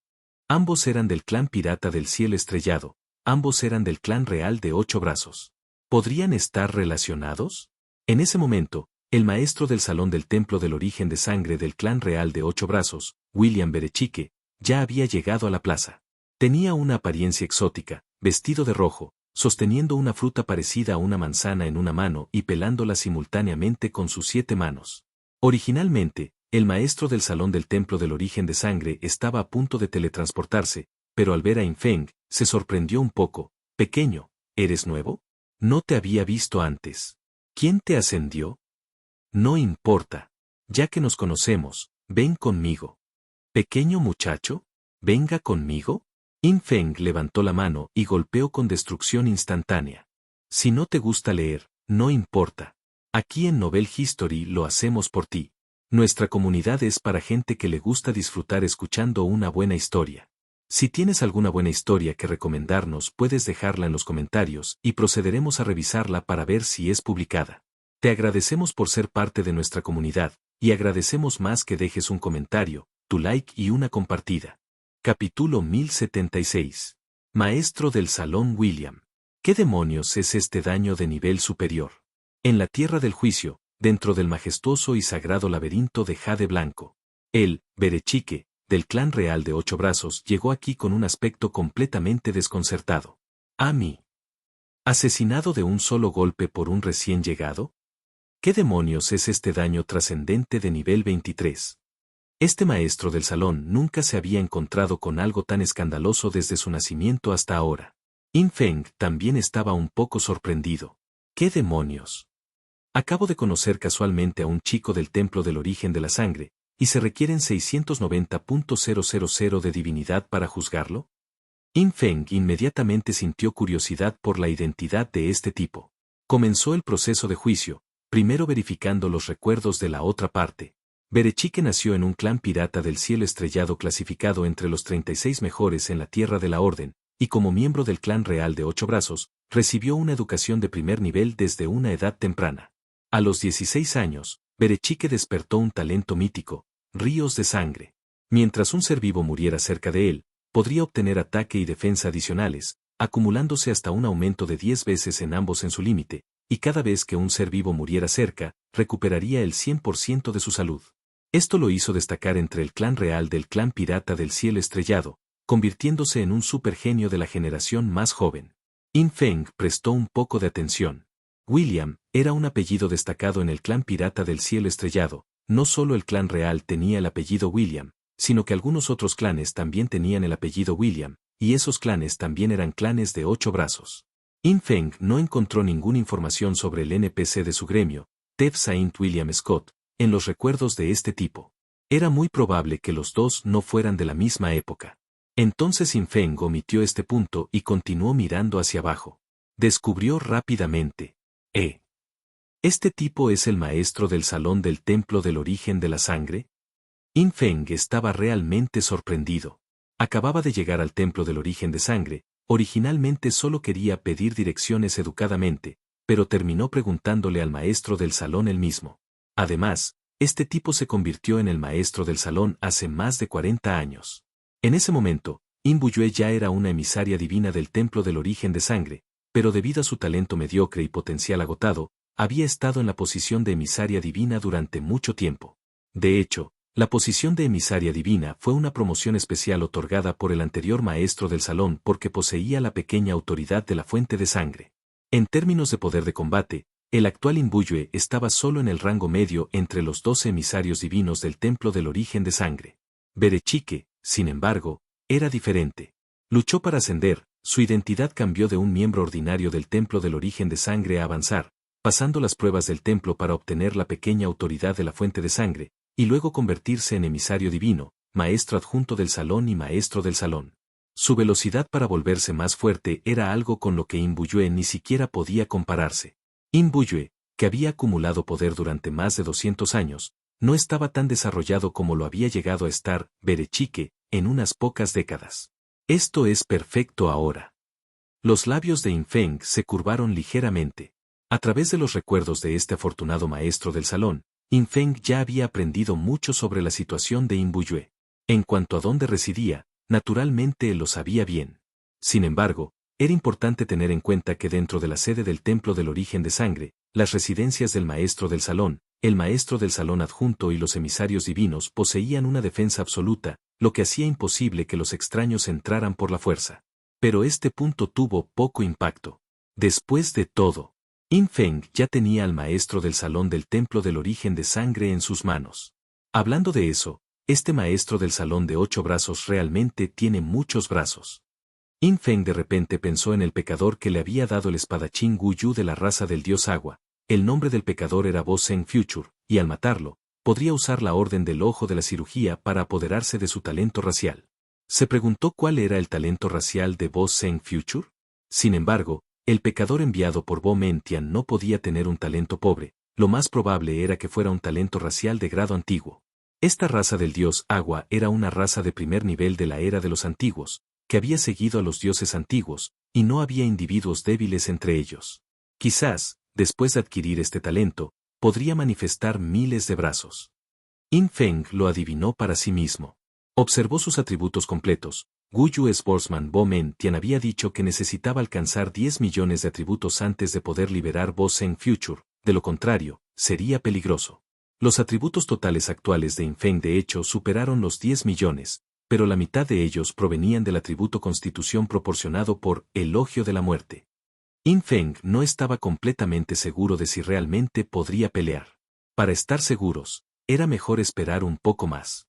Ambos eran del clan pirata del cielo estrellado, ambos eran del clan real de 8 brazos. ¿Podrían estar relacionados? En ese momento, el maestro del salón del templo del origen de sangre del clan real de 8 brazos, William Berechique, ya había llegado a la plaza. Tenía una apariencia exótica, vestido de rojo, sosteniendo una fruta parecida a una manzana en una mano y pelándola simultáneamente con sus 7 manos. Originalmente, el maestro del salón del templo del origen de sangre estaba a punto de teletransportarse, pero al ver a In Feng, se sorprendió un poco. Pequeño, ¿eres nuevo? No te había visto antes. ¿Quién te ascendió? No importa. Ya que nos conocemos, ven conmigo. Pequeño muchacho, venga conmigo. In Feng levantó la mano y golpeó con destrucción instantánea. Si no te gusta leer, no importa. Aquí en Novel History lo hacemos por ti. Nuestra comunidad es para gente que le gusta disfrutar escuchando una buena historia. Si tienes alguna buena historia que recomendarnos, puedes dejarla en los comentarios y procederemos a revisarla para ver si es publicada. Te agradecemos por ser parte de nuestra comunidad, y agradecemos más que dejes un comentario, tu like y una compartida. Capítulo 1076. Maestro del Salón William. ¿Qué demonios es este daño de nivel superior? En la tierra del juicio, dentro del majestuoso y sagrado laberinto de jade blanco. El Berechique, del clan real de 8 brazos, llegó aquí con un aspecto completamente desconcertado. ¿Ami? ¿Asesinado de un solo golpe por un recién llegado? ¿Qué demonios es este daño trascendente de nivel 23? Este maestro del salón nunca se había encontrado con algo tan escandaloso desde su nacimiento hasta ahora. In Feng también estaba un poco sorprendido. ¿Qué demonios? Acabo de conocer casualmente a un chico del templo del origen de la sangre, y se requieren 690.000 de divinidad para juzgarlo. In Feng inmediatamente sintió curiosidad por la identidad de este tipo. Comenzó el proceso de juicio, primero verificando los recuerdos de la otra parte. Berechique nació en un clan pirata del cielo estrellado clasificado entre los 36 mejores en la Tierra de la Orden, y como miembro del clan real de 8 brazos, recibió una educación de primer nivel desde una edad temprana. A los 16 años, Berechique despertó un talento mítico, ríos de sangre. Mientras un ser vivo muriera cerca de él, podría obtener ataque y defensa adicionales, acumulándose hasta un aumento de 10 veces en ambos en su límite, y cada vez que un ser vivo muriera cerca, recuperaría el 100% de su salud. Esto lo hizo destacar entre el clan real del clan pirata del cielo estrellado, convirtiéndose en un supergenio de la generación más joven. In Feng prestó un poco de atención. William era un apellido destacado en el clan pirata del cielo estrellado. No solo el clan real tenía el apellido William, sino que algunos otros clanes también tenían el apellido William, y esos clanes también eran clanes de 8 brazos. In Feng no encontró ninguna información sobre el NPC de su gremio, Tev Saint William Scott, en los recuerdos de este tipo. Era muy probable que los dos no fueran de la misma época. Entonces In Feng omitió este punto y continuó mirando hacia abajo. Descubrió rápidamente. ¿Este tipo es el maestro del salón del templo del origen de la sangre? In Feng estaba realmente sorprendido. Acababa de llegar al templo del origen de sangre, originalmente solo quería pedir direcciones educadamente, pero terminó preguntándole al maestro del salón él mismo. Además, este tipo se convirtió en el maestro del salón hace más de 40 años. En ese momento, In Buyue ya era una emisaria divina del templo del origen de sangre, pero debido a su talento mediocre y potencial agotado, había estado en la posición de emisaria divina durante mucho tiempo. De hecho, la posición de emisaria divina fue una promoción especial otorgada por el anterior maestro del salón porque poseía la pequeña autoridad de la fuente de sangre. En términos de poder de combate, el actual In Buyue estaba solo en el rango medio entre los 12 emisarios divinos del templo del origen de sangre. Berechique, sin embargo, era diferente. Luchó para ascender, su identidad cambió de un miembro ordinario del templo del origen de sangre a avanzar, pasando las pruebas del templo para obtener la pequeña autoridad de la fuente de sangre, y luego convertirse en emisario divino, maestro adjunto del salón y maestro del salón. Su velocidad para volverse más fuerte era algo con lo que Inbuyue ni siquiera podía compararse. Inbuyue, que había acumulado poder durante más de 200 años, no estaba tan desarrollado como lo había llegado a estar Berechique en unas pocas décadas. Esto es perfecto ahora. Los labios de Infeng se curvaron ligeramente. A través de los recuerdos de este afortunado maestro del salón, Infeng ya había aprendido mucho sobre la situación de Inbuyue. En cuanto a dónde residía, naturalmente él lo sabía bien. Sin embargo, era importante tener en cuenta que dentro de la sede del Templo del Origen de Sangre, las residencias del maestro del salón, el maestro del salón adjunto y los emisarios divinos poseían una defensa absoluta, lo que hacía imposible que los extraños entraran por la fuerza. Pero este punto tuvo poco impacto. Después de todo, Infeng ya tenía al maestro del salón del Templo del Origen de Sangre en sus manos. Hablando de eso, este maestro del salón de 8 brazos realmente tiene muchos brazos. Infeng de repente pensó en el pecador que le había dado el espadachín Gu Yu de la raza del dios agua. El nombre del pecador era Bo Zeng Future, y al matarlo, podría usar la orden del ojo de la cirugía para apoderarse de su talento racial. Se preguntó cuál era el talento racial de Bo Zeng Future. Sin embargo, el pecador enviado por Bo Mentian no podía tener un talento pobre, lo más probable era que fuera un talento racial de grado antiguo. Esta raza del dios agua era una raza de primer nivel de la era de los antiguos, que había seguido a los dioses antiguos, y no había individuos débiles entre ellos. Quizás, después de adquirir este talento, podría manifestar miles de brazos. Infeng lo adivinó para sí mismo. Observó sus atributos completos. Gu Yu Sportsman Bo Mentian había dicho que necesitaba alcanzar 10 millones de atributos antes de poder liberar Bo Zeng Future, de lo contrario, sería peligroso. Los atributos totales actuales de Infeng de hecho superaron los 10 millones, pero la mitad de ellos provenían del atributo Constitución proporcionado por Elogio de la Muerte. Infeng no estaba completamente seguro de si realmente podría pelear. Para estar seguros, era mejor esperar un poco más.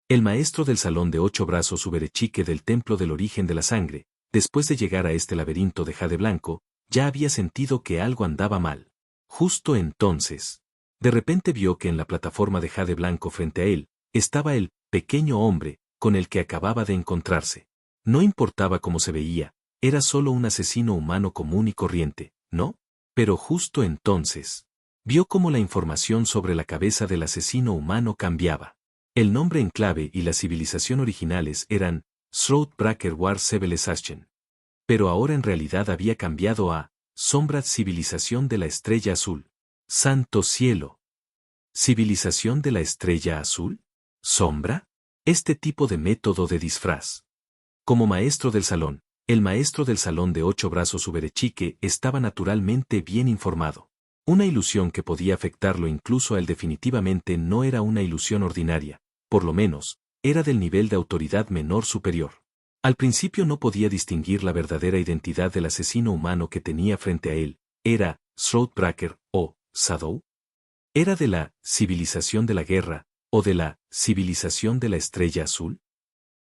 El maestro del salón de 8 brazos Uberechique del Templo del Origen de la Sangre, después de llegar a este laberinto de jade blanco, ya había sentido que algo andaba mal. Justo entonces, de repente vio que en la plataforma de jade blanco frente a él, estaba el pequeño hombre con el que acababa de encontrarse. No importaba cómo se veía, era solo un asesino humano común y corriente, ¿no? Pero justo entonces, vio cómo la información sobre la cabeza del asesino humano cambiaba. El nombre en clave y la civilización originales eran Shroudbreaker War Civilization. Pero ahora en realidad había cambiado a Sombra Civilización de la Estrella Azul. ¡Santo cielo! ¿Civilización de la Estrella Azul? ¿Sombra? Este tipo de método de disfraz. Como maestro del salón, el maestro del salón de 8 brazos Uberechique estaba naturalmente bien informado. Una ilusión que podía afectarlo incluso a él definitivamente no era una ilusión ordinaria. Por lo menos, era del nivel de autoridad menor superior. Al principio no podía distinguir la verdadera identidad del asesino humano que tenía frente a él. ¿Era Shroudbreaker o Shadow? ¿Era de la civilización de la guerra o de la civilización de la Estrella Azul?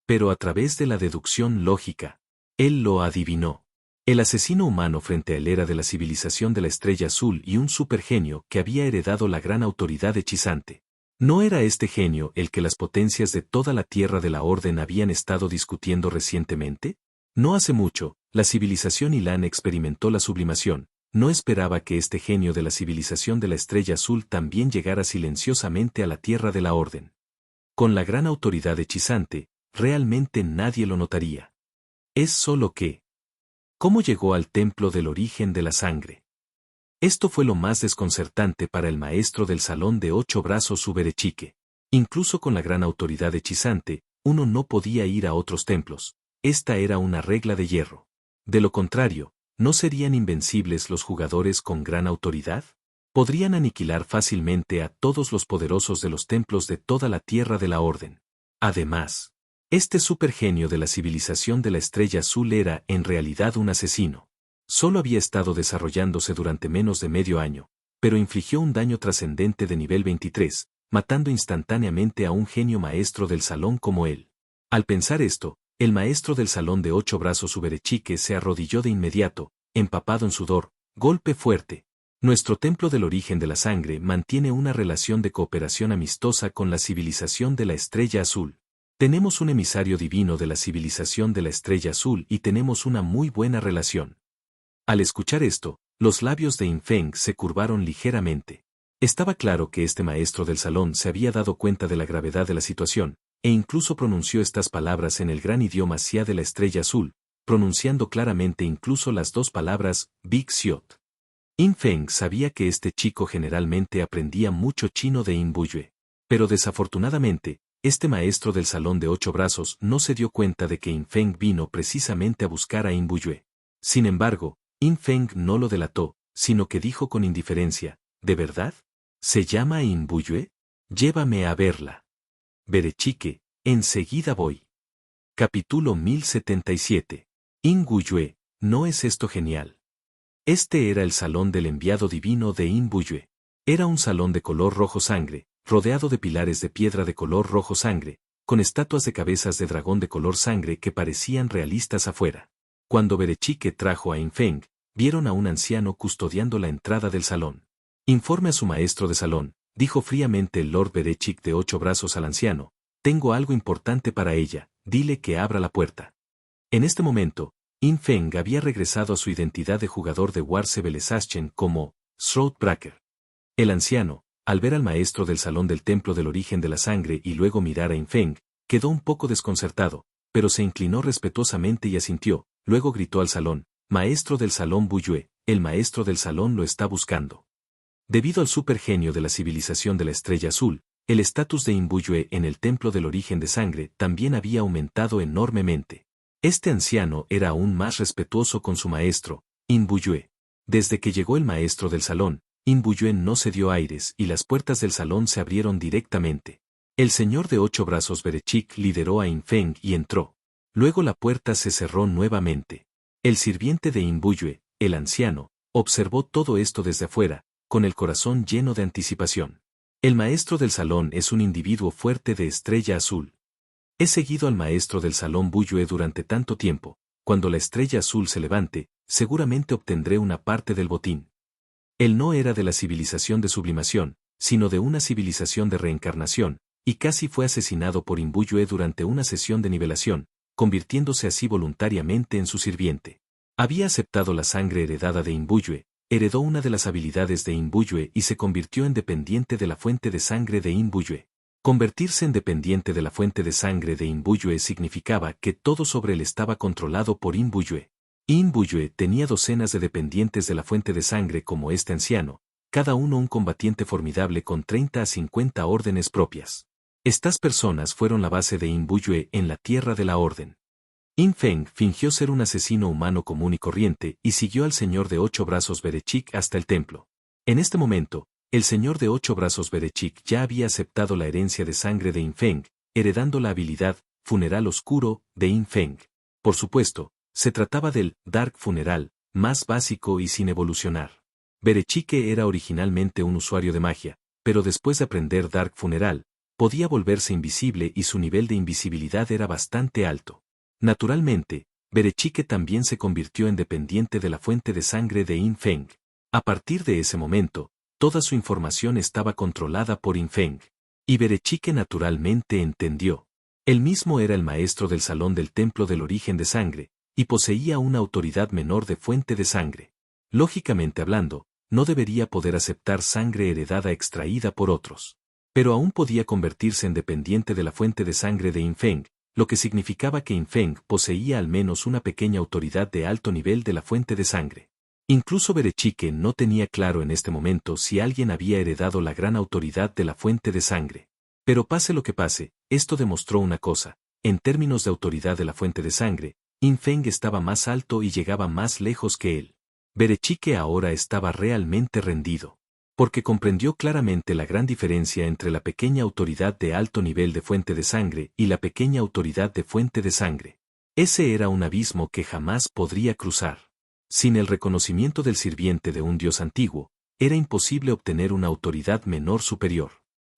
Pero a través de la deducción lógica, él lo adivinó. El asesino humano frente a él era de la civilización de la Estrella Azul y un supergenio que había heredado la gran autoridad hechizante. ¿No era este genio el que las potencias de toda la Tierra de la Orden habían estado discutiendo recientemente? No hace mucho, la civilización Ilan experimentó la sublimación. No esperaba que este genio de la civilización de la Estrella Azul también llegara silenciosamente a la Tierra de la Orden. Con la gran autoridad hechizante, realmente nadie lo notaría. Es solo que... ¿Cómo llegó al Templo del Origen de la Sangre? Esto fue lo más desconcertante para el maestro del salón de 8 brazos Uberechique. Incluso con la gran autoridad hechizante, uno no podía ir a otros templos. Esta era una regla de hierro. De lo contrario, ¿no serían invencibles los jugadores con gran autoridad? Podrían aniquilar fácilmente a todos los poderosos de los templos de toda la Tierra de la Orden. Además, este supergenio de la civilización de la Estrella Azul era en realidad un asesino. Solo había estado desarrollándose durante menos de medio año, pero infligió un daño trascendente de nivel 23, matando instantáneamente a un genio maestro del salón como él. Al pensar esto, el maestro del salón de 8 brazos Uberechique se arrodilló de inmediato, empapado en sudor. Golpe fuerte. Nuestro Templo del Origen de la Sangre mantiene una relación de cooperación amistosa con la civilización de la Estrella Azul. Tenemos un emisario divino de la civilización de la Estrella Azul y tenemos una muy buena relación. Al escuchar esto, los labios de Infeng se curvaron ligeramente. Estaba claro que este maestro del salón se había dado cuenta de la gravedad de la situación, e incluso pronunció estas palabras en el gran idioma Xia de la Estrella Azul, pronunciando claramente incluso las dos palabras, Big Siot. Infeng sabía que este chico generalmente aprendía mucho chino de Inbuyue. Pero desafortunadamente, este maestro del salón de 8 brazos no se dio cuenta de que Infeng vino precisamente a buscar a Inbuyue. Sin embargo, Infeng no lo delató, sino que dijo con indiferencia, ¿de verdad? ¿Se llama Inbuyue? Llévame a verla. Berechique, enseguida voy. Capítulo 1077. Inbuyue, ¿no es esto genial? Este era el salón del enviado divino de Inbuyue. Era un salón de color rojo sangre, rodeado de pilares de piedra de color rojo sangre, con estatuas de cabezas de dragón de color sangre que parecían realistas afuera. Cuando Berechique trajo a Infeng, vieron a un anciano custodiando la entrada del salón. Informe a su maestro de salón, dijo fríamente el Lord Berechik de 8 brazos al anciano, tengo algo importante para ella, dile que abra la puerta. En este momento, Infeng había regresado a su identidad de jugador de Warse Belesaschen como Shroudbreaker. El anciano, al ver al maestro del salón del templo del origen de la sangre y luego mirar a Infeng, quedó un poco desconcertado, pero se inclinó respetuosamente y asintió, luego gritó al salón, maestro del salón Buyue, el maestro del salón lo está buscando. Debido al supergenio de la civilización de la Estrella Azul, el estatus de Inbuyue en el templo del origen de sangre también había aumentado enormemente. Este anciano era aún más respetuoso con su maestro, Inbuyue. Desde que llegó el maestro del salón, Inbuyue no se dio aires y las puertas del salón se abrieron directamente. El señor de 8 brazos Berechik lideró a Infeng y entró. Luego la puerta se cerró nuevamente. El sirviente de Inbuyue, el anciano, observó todo esto desde afuera, con el corazón lleno de anticipación. El maestro del salón es un individuo fuerte de estrella azul. He seguido al maestro del salón Buyue durante tanto tiempo. Cuando la estrella azul se levante, seguramente obtendré una parte del botín. Él no era de la civilización de sublimación, sino de una civilización de reencarnación, y casi fue asesinado por Inbuyue durante una sesión de nivelación, convirtiéndose así voluntariamente en su sirviente. Había aceptado la sangre heredada de Inbuyue, heredó una de las habilidades de Inbuyue y se convirtió en dependiente de la fuente de sangre de Inbuyue. Convertirse en dependiente de la fuente de sangre de Inbuyue significaba que todo sobre él estaba controlado por Inbuyue. Inbuyue tenía docenas de dependientes de la fuente de sangre como este anciano, cada uno un combatiente formidable con 30 a 50 órdenes propias. Estas personas fueron la base de Inbuyue en la Tierra de la Orden. Infeng fingió ser un asesino humano común y corriente y siguió al señor de 8 brazos Berechik hasta el templo. En este momento, el señor de 8 brazos Berechik ya había aceptado la herencia de sangre de Infeng, heredando la habilidad, Funeral Oscuro, de Infeng. Por supuesto, se trataba del Dark Funeral, más básico y sin evolucionar. Berechike era originalmente un usuario de magia, pero después de aprender Dark Funeral, podía volverse invisible y su nivel de invisibilidad era bastante alto. Naturalmente, Berechike también se convirtió en dependiente de la fuente de sangre de Infeng. A partir de ese momento, toda su información estaba controlada por Infeng. Y Berechike naturalmente entendió. Él mismo era el maestro del salón del templo del origen de sangre, y poseía una autoridad menor de fuente de sangre. Lógicamente hablando, no debería poder aceptar sangre heredada extraída por otros. Pero aún podía convertirse en dependiente de la fuente de sangre de Infeng, lo que significaba que Infeng poseía al menos una pequeña autoridad de alto nivel de la fuente de sangre. Incluso Berechike no tenía claro en este momento si alguien había heredado la gran autoridad de la fuente de sangre. Pero pase lo que pase, esto demostró una cosa, en términos de autoridad de la fuente de sangre, Infeng estaba más alto y llegaba más lejos que él. Berechike ahora estaba realmente rendido. Porque comprendió claramente la gran diferencia entre la pequeña autoridad de alto nivel de fuente de sangre y la pequeña autoridad de fuente de sangre. Ese era un abismo que jamás podría cruzar. Sin el reconocimiento del sirviente de un dios antiguo, era imposible obtener una autoridad menor superior.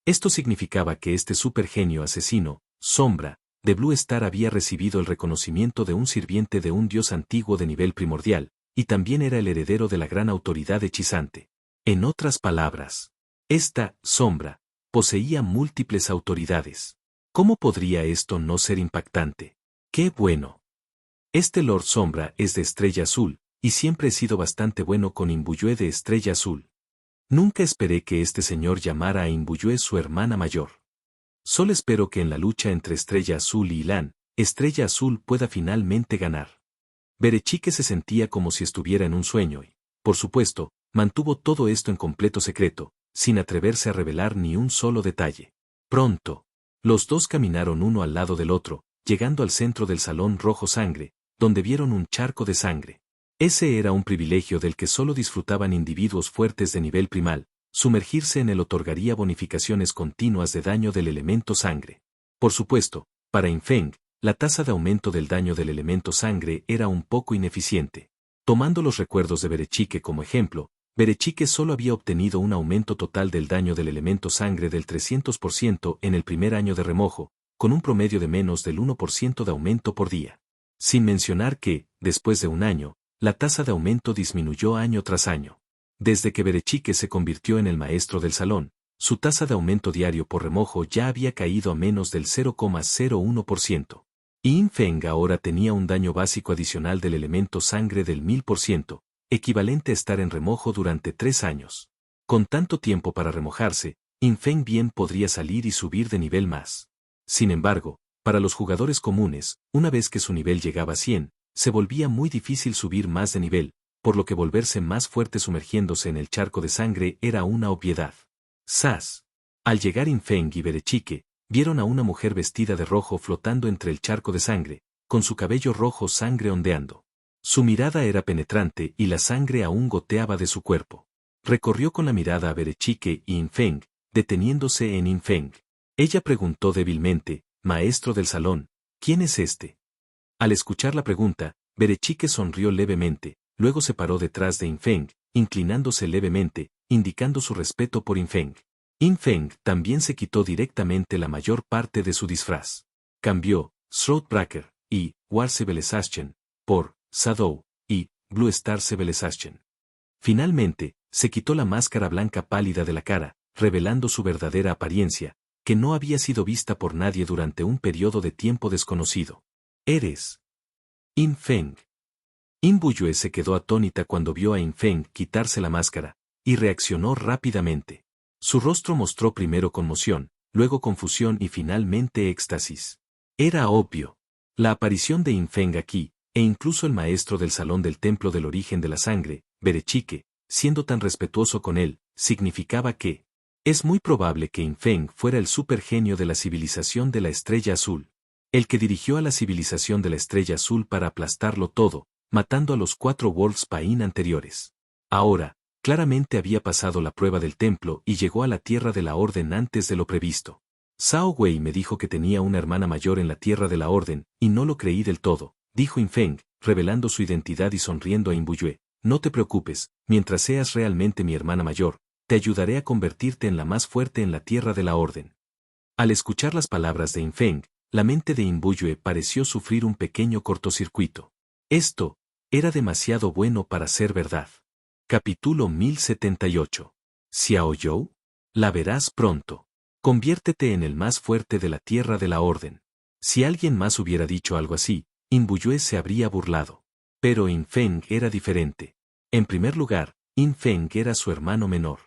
Esto significaba que este supergenio asesino, Sombra, de Blue Star había recibido el reconocimiento de un sirviente de un dios antiguo de nivel primordial, y también era el heredero de la gran autoridad hechizante. En otras palabras, esta Sombra poseía múltiples autoridades. ¿Cómo podría esto no ser impactante? ¡Qué bueno! Este Lord Sombra es de Estrella Azul, y siempre he sido bastante bueno con Imbuyue de Estrella Azul. Nunca esperé que este señor llamara a Imbuyue su hermana mayor. Solo espero que en la lucha entre Estrella Azul y Ilan, Estrella Azul pueda finalmente ganar. Berechique se sentía como si estuviera en un sueño y, por supuesto, mantuvo todo esto en completo secreto, sin atreverse a revelar ni un solo detalle. Pronto, los dos caminaron uno al lado del otro, llegando al centro del salón rojo sangre, donde vieron un charco de sangre. Ese era un privilegio del que solo disfrutaban individuos fuertes de nivel primal, sumergirse en él otorgaría bonificaciones continuas de daño del elemento sangre. Por supuesto, para Infeng, la tasa de aumento del daño del elemento sangre era un poco ineficiente. Tomando los recuerdos de Berechique como ejemplo, Berechique solo había obtenido un aumento total del daño del elemento sangre del 300% en el primer año de remojo, con un promedio de menos del 1% de aumento por día. Sin mencionar que, después de un año, la tasa de aumento disminuyó año tras año. Desde que Berechique se convirtió en el maestro del salón, su tasa de aumento diario por remojo ya había caído a menos del 0,01%. Y Infeng ahora tenía un daño básico adicional del elemento sangre del 1000%, equivalente a estar en remojo durante 3 años. Con tanto tiempo para remojarse, Infeng bien podría salir y subir de nivel más. Sin embargo, para los jugadores comunes, una vez que su nivel llegaba a 100, se volvía muy difícil subir más de nivel, por lo que volverse más fuerte sumergiéndose en el charco de sangre era una obviedad. ¡Zas! Al llegar Infeng y Berechique, vieron a una mujer vestida de rojo flotando entre el charco de sangre, con su cabello rojo sangre ondeando. Su mirada era penetrante y la sangre aún goteaba de su cuerpo. Recorrió con la mirada a Berechique y Infeng, deteniéndose en Infeng. Ella preguntó débilmente, maestro del salón, ¿quién es este? Al escuchar la pregunta, Berechique sonrió levemente, luego se paró detrás de Infeng, inclinándose levemente, indicando su respeto por Infeng. Infeng también se quitó directamente la mayor parte de su disfraz. Cambió Throatbreaker y War Civilization por Shadow y Blue Star Civilization. Finalmente, se quitó la máscara blanca pálida de la cara, revelando su verdadera apariencia, que no había sido vista por nadie durante un periodo de tiempo desconocido. Eres Infeng. Imbuyue se quedó atónita cuando vio a Infeng quitarse la máscara, y reaccionó rápidamente. Su rostro mostró primero conmoción, luego confusión y finalmente éxtasis. Era obvio. La aparición de Infeng aquí, e incluso el maestro del salón del templo del origen de la sangre, Berechique, siendo tan respetuoso con él, significaba que es muy probable que Infeng fuera el supergenio de la civilización de la Estrella Azul, el que dirigió a la civilización de la Estrella Azul para aplastarlo todo, matando a los 4 Worlds Pain anteriores. Ahora, claramente había pasado la prueba del templo y llegó a la Tierra de la Orden antes de lo previsto. Zhao Wei me dijo que tenía una hermana mayor en la Tierra de la Orden, y no lo creí del todo, dijo Infeng, revelando su identidad y sonriendo a Imbuyue. No te preocupes, mientras seas realmente mi hermana mayor, te ayudaré a convertirte en la más fuerte en la Tierra de la Orden. Al escuchar las palabras de Infeng, la mente de Imbuyue pareció sufrir un pequeño cortocircuito. Esto era demasiado bueno para ser verdad. Capítulo 1078. Xiao You, la verás pronto. Conviértete en el más fuerte de la Tierra de la Orden. Si alguien más hubiera dicho algo así, Imbuyue se habría burlado. Pero Infeng era diferente. En primer lugar, Infeng era su hermano menor.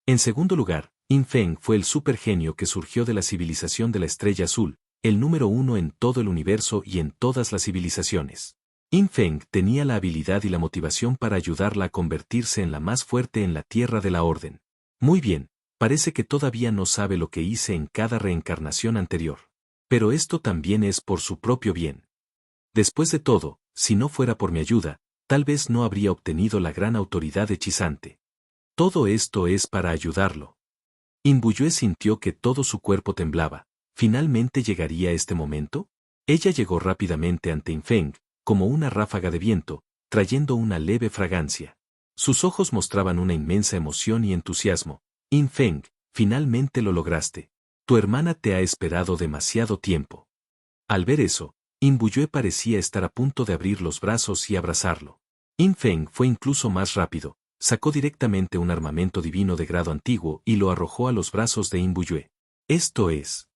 En segundo lugar, Infeng fue el supergenio que surgió de la civilización de la Estrella Azul, el número 1 en todo el universo y en todas las civilizaciones. Infeng tenía la habilidad y la motivación para ayudarla a convertirse en la más fuerte en la Tierra de la Orden. Muy bien, parece que todavía no sabe lo que hice en cada reencarnación anterior. Pero esto también es por su propio bien. Después de todo, si no fuera por mi ayuda, tal vez no habría obtenido la gran autoridad hechizante. Todo esto es para ayudarlo. Imbuyue sintió que todo su cuerpo temblaba. ¿Finalmente llegaría este momento? Ella llegó rápidamente ante Infeng, como una ráfaga de viento, trayendo una leve fragancia. Sus ojos mostraban una inmensa emoción y entusiasmo. Infeng, finalmente lo lograste. Tu hermana te ha esperado demasiado tiempo. Al ver eso, Imbuyue parecía estar a punto de abrir los brazos y abrazarlo. Infeng fue incluso más rápido, sacó directamente un armamento divino de grado antiguo y lo arrojó a los brazos de Imbuyue. Esto es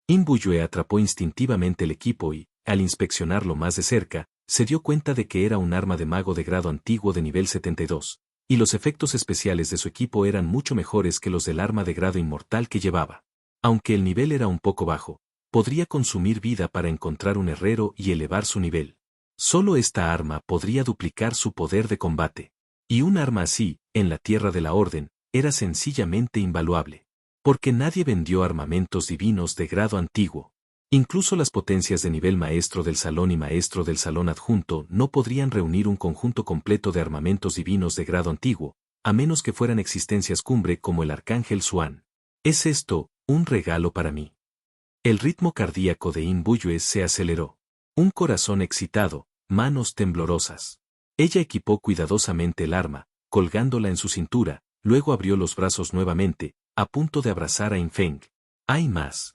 Inbuyue atrapó instintivamente el equipo y, al inspeccionarlo más de cerca, se dio cuenta de que era un arma de mago de grado antiguo de nivel 72, y los efectos especiales de su equipo eran mucho mejores que los del arma de grado inmortal que llevaba. Aunque el nivel era un poco bajo, podría consumir vida para encontrar un herrero y elevar su nivel. Solo esta arma podría duplicar su poder de combate. Y un arma así, en la Tierra de la Orden, era sencillamente invaluable. Porque nadie vendió armamentos divinos de grado antiguo. Incluso las potencias de nivel maestro del salón y maestro del salón adjunto no podrían reunir un conjunto completo de armamentos divinos de grado antiguo, a menos que fueran existencias cumbre como el Arcángel Swan. ¿Es esto un regalo para mí? El ritmo cardíaco de Inbuyue se aceleró. Un corazón excitado, manos temblorosas. Ella equipó cuidadosamente el arma, colgándola en su cintura, luego abrió los brazos nuevamente, a punto de abrazar a Infeng. ¿Hay más?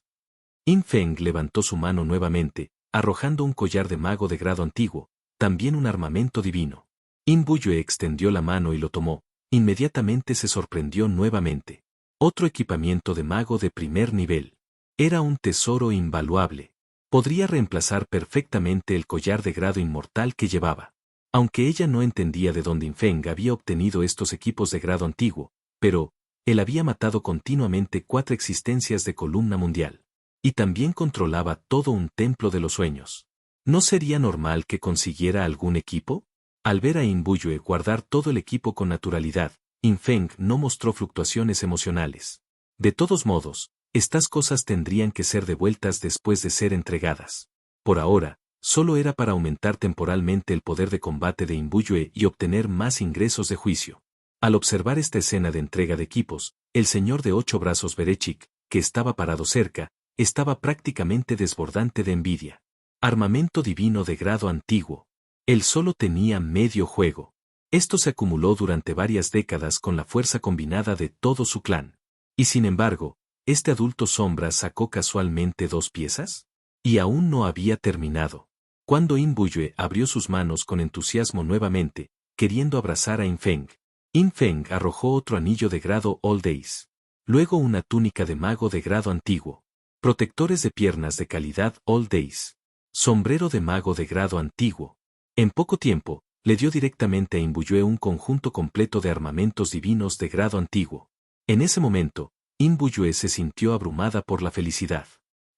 Infeng levantó su mano nuevamente, arrojando un collar de mago de grado antiguo, también un armamento divino. Inbuyue extendió la mano y lo tomó, inmediatamente se sorprendió nuevamente. Otro equipamiento de mago de primer nivel. Era un tesoro invaluable. Podría reemplazar perfectamente el collar de grado inmortal que llevaba. Aunque ella no entendía de dónde Infeng había obtenido estos equipos de grado antiguo, pero, él había matado continuamente 4 existencias de columna mundial. Y también controlaba todo un templo de los sueños. ¿No sería normal que consiguiera algún equipo? Al ver a Inbuyue guardar todo el equipo con naturalidad, Infeng no mostró fluctuaciones emocionales. De todos modos, estas cosas tendrían que ser devueltas después de ser entregadas. Por ahora, solo era para aumentar temporalmente el poder de combate de Inbuyue y obtener más ingresos de juicio. Al observar esta escena de entrega de equipos, el señor de 8 brazos Berechik, que estaba parado cerca, estaba prácticamente desbordante de envidia. Armamento divino de grado antiguo. Él solo tenía medio juego. Esto se acumuló durante varias décadas con la fuerza combinada de todo su clan. Y sin embargo, ¿este adulto sombra sacó casualmente 2 piezas? Y aún no había terminado. Cuando Inbuyue abrió sus manos con entusiasmo nuevamente, queriendo abrazar a Infeng, Infeng arrojó otro anillo de grado All Days. Luego una túnica de mago de grado antiguo. Protectores de piernas de calidad All Days. Sombrero de mago de grado antiguo. En poco tiempo, le dio directamente a Inbuyue un conjunto completo de armamentos divinos de grado antiguo. En ese momento, Inbuyue se sintió abrumada por la felicidad.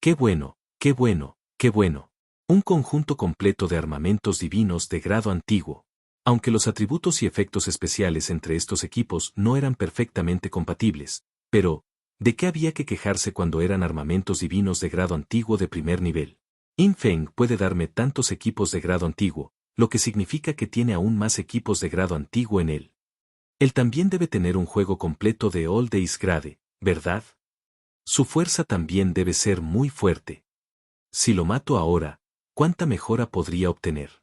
¡Qué bueno, qué bueno, qué bueno! Un conjunto completo de armamentos divinos de grado antiguo. Aunque los atributos y efectos especiales entre estos equipos no eran perfectamente compatibles, pero, ¿de qué había que quejarse cuando eran armamentos divinos de grado antiguo de primer nivel? Infeng puede darme tantos equipos de grado antiguo, lo que significa que tiene aún más equipos de grado antiguo en él. Él también debe tener un juego completo de All Days Grade, ¿verdad? Su fuerza también debe ser muy fuerte. Si lo mato ahora, ¿cuánta mejora podría obtener?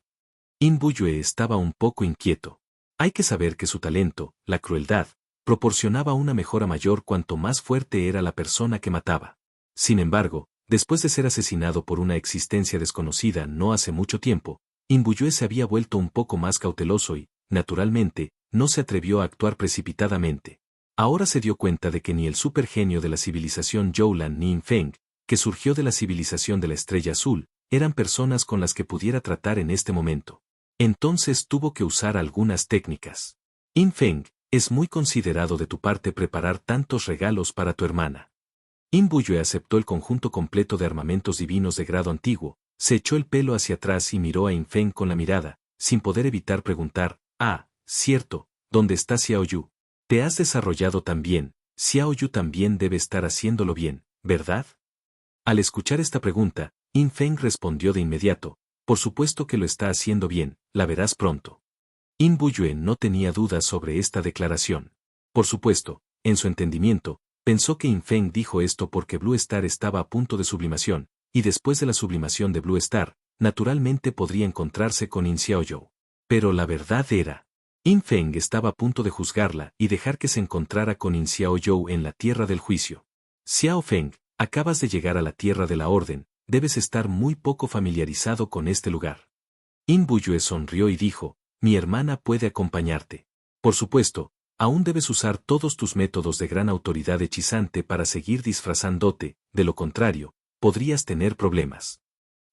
Inbuyue estaba un poco inquieto. Hay que saber que su talento, la crueldad, proporcionaba una mejora mayor cuanto más fuerte era la persona que mataba. Sin embargo, después de ser asesinado por una existencia desconocida no hace mucho tiempo, Inbuyue se había vuelto un poco más cauteloso y, naturalmente, no se atrevió a actuar precipitadamente. Ahora se dio cuenta de que ni el supergenio de la civilización Zhoulan ni Infeng, que surgió de la civilización de la Estrella Azul, eran personas con las que pudiera tratar en este momento. Entonces tuvo que usar algunas técnicas. Infeng, es muy considerado de tu parte preparar tantos regalos para tu hermana. Inbuyue aceptó el conjunto completo de armamentos divinos de grado antiguo, se echó el pelo hacia atrás y miró a Infeng con la mirada, sin poder evitar preguntar, cierto, ¿dónde está Xiao Yu? Te has desarrollado tan bien, Xiao Yu también debe estar haciéndolo bien, ¿verdad? Al escuchar esta pregunta, Infeng respondió de inmediato, por supuesto que lo está haciendo bien, la verás pronto. Inbuyue no tenía dudas sobre esta declaración. Por supuesto, en su entendimiento, pensó que Infeng dijo esto porque Blue Star estaba a punto de sublimación, y después de la sublimación de Blue Star, naturalmente podría encontrarse con In Xiaoyou. Pero la verdad era, Infeng estaba a punto de juzgarla y dejar que se encontrara con In Xiaoyou en la tierra del juicio. Xiao Feng, acabas de llegar a la tierra de la orden, debes estar muy poco familiarizado con este lugar. Inbuyue sonrió y dijo, mi hermana puede acompañarte. Por supuesto, aún debes usar todos tus métodos de gran autoridad hechizante para seguir disfrazándote, de lo contrario, podrías tener problemas.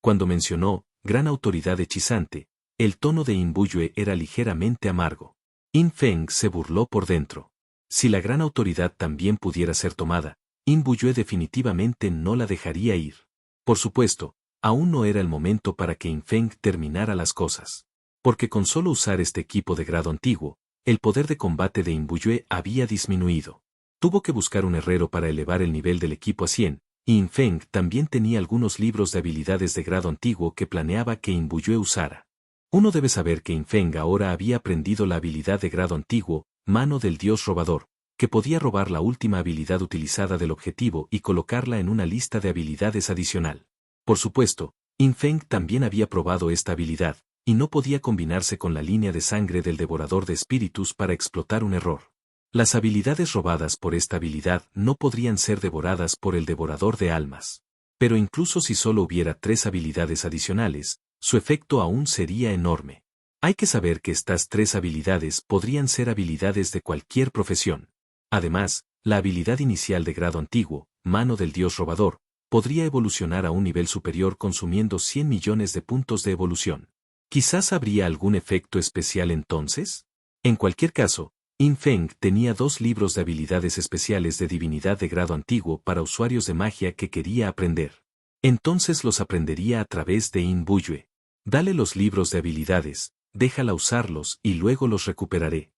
Cuando mencionó, gran autoridad hechizante, el tono de In Buyue era ligeramente amargo. In Feng se burló por dentro. Si la gran autoridad también pudiera ser tomada, In Buyue definitivamente no la dejaría ir. Por supuesto, aún no era el momento para que In Feng terminara las cosas. Porque con solo usar este equipo de grado antiguo, el poder de combate de In Buyue había disminuido. Tuvo que buscar un herrero para elevar el nivel del equipo a 100, y In Feng también tenía algunos libros de habilidades de grado antiguo que planeaba que In Buyue usara. Uno debe saber que In Feng ahora había aprendido la habilidad de grado antiguo, Mano del Dios Robador, que podía robar la última habilidad utilizada del objetivo y colocarla en una lista de habilidades adicional. Por supuesto, In Feng también había probado esta habilidad, y no podía combinarse con la línea de sangre del Devorador de Espíritus para explotar un error. Las habilidades robadas por esta habilidad no podrían ser devoradas por el Devorador de Almas. Pero incluso si solo hubiera 3 habilidades adicionales, su efecto aún sería enorme. Hay que saber que estas 3 habilidades podrían ser habilidades de cualquier profesión. Además, la habilidad inicial de grado antiguo, Mano del Dios Robador, podría evolucionar a un nivel superior consumiendo 100 millones de puntos de evolución. ¿Quizás habría algún efecto especial entonces? En cualquier caso, In Feng tenía 2 libros de habilidades especiales de divinidad de grado antiguo para usuarios de magia que quería aprender. Entonces los aprendería a través de In Buyue. Dale los libros de habilidades, déjala usarlos y luego los recuperaré.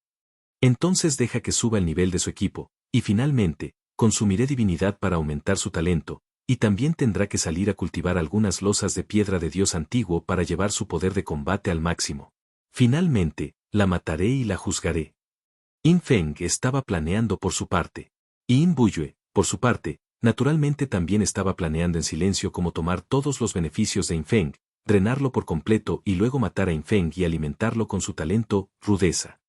Entonces deja que suba el nivel de su equipo, y finalmente, consumiré divinidad para aumentar su talento, y también tendrá que salir a cultivar algunas losas de piedra de Dios antiguo para llevar su poder de combate al máximo. Finalmente, la mataré y la juzgaré. In Feng estaba planeando por su parte. Y In Buyue, por su parte, naturalmente también estaba planeando en silencio cómo tomar todos los beneficios de In Feng, drenarlo por completo y luego matar a In Feng y alimentarlo con su talento, rudeza.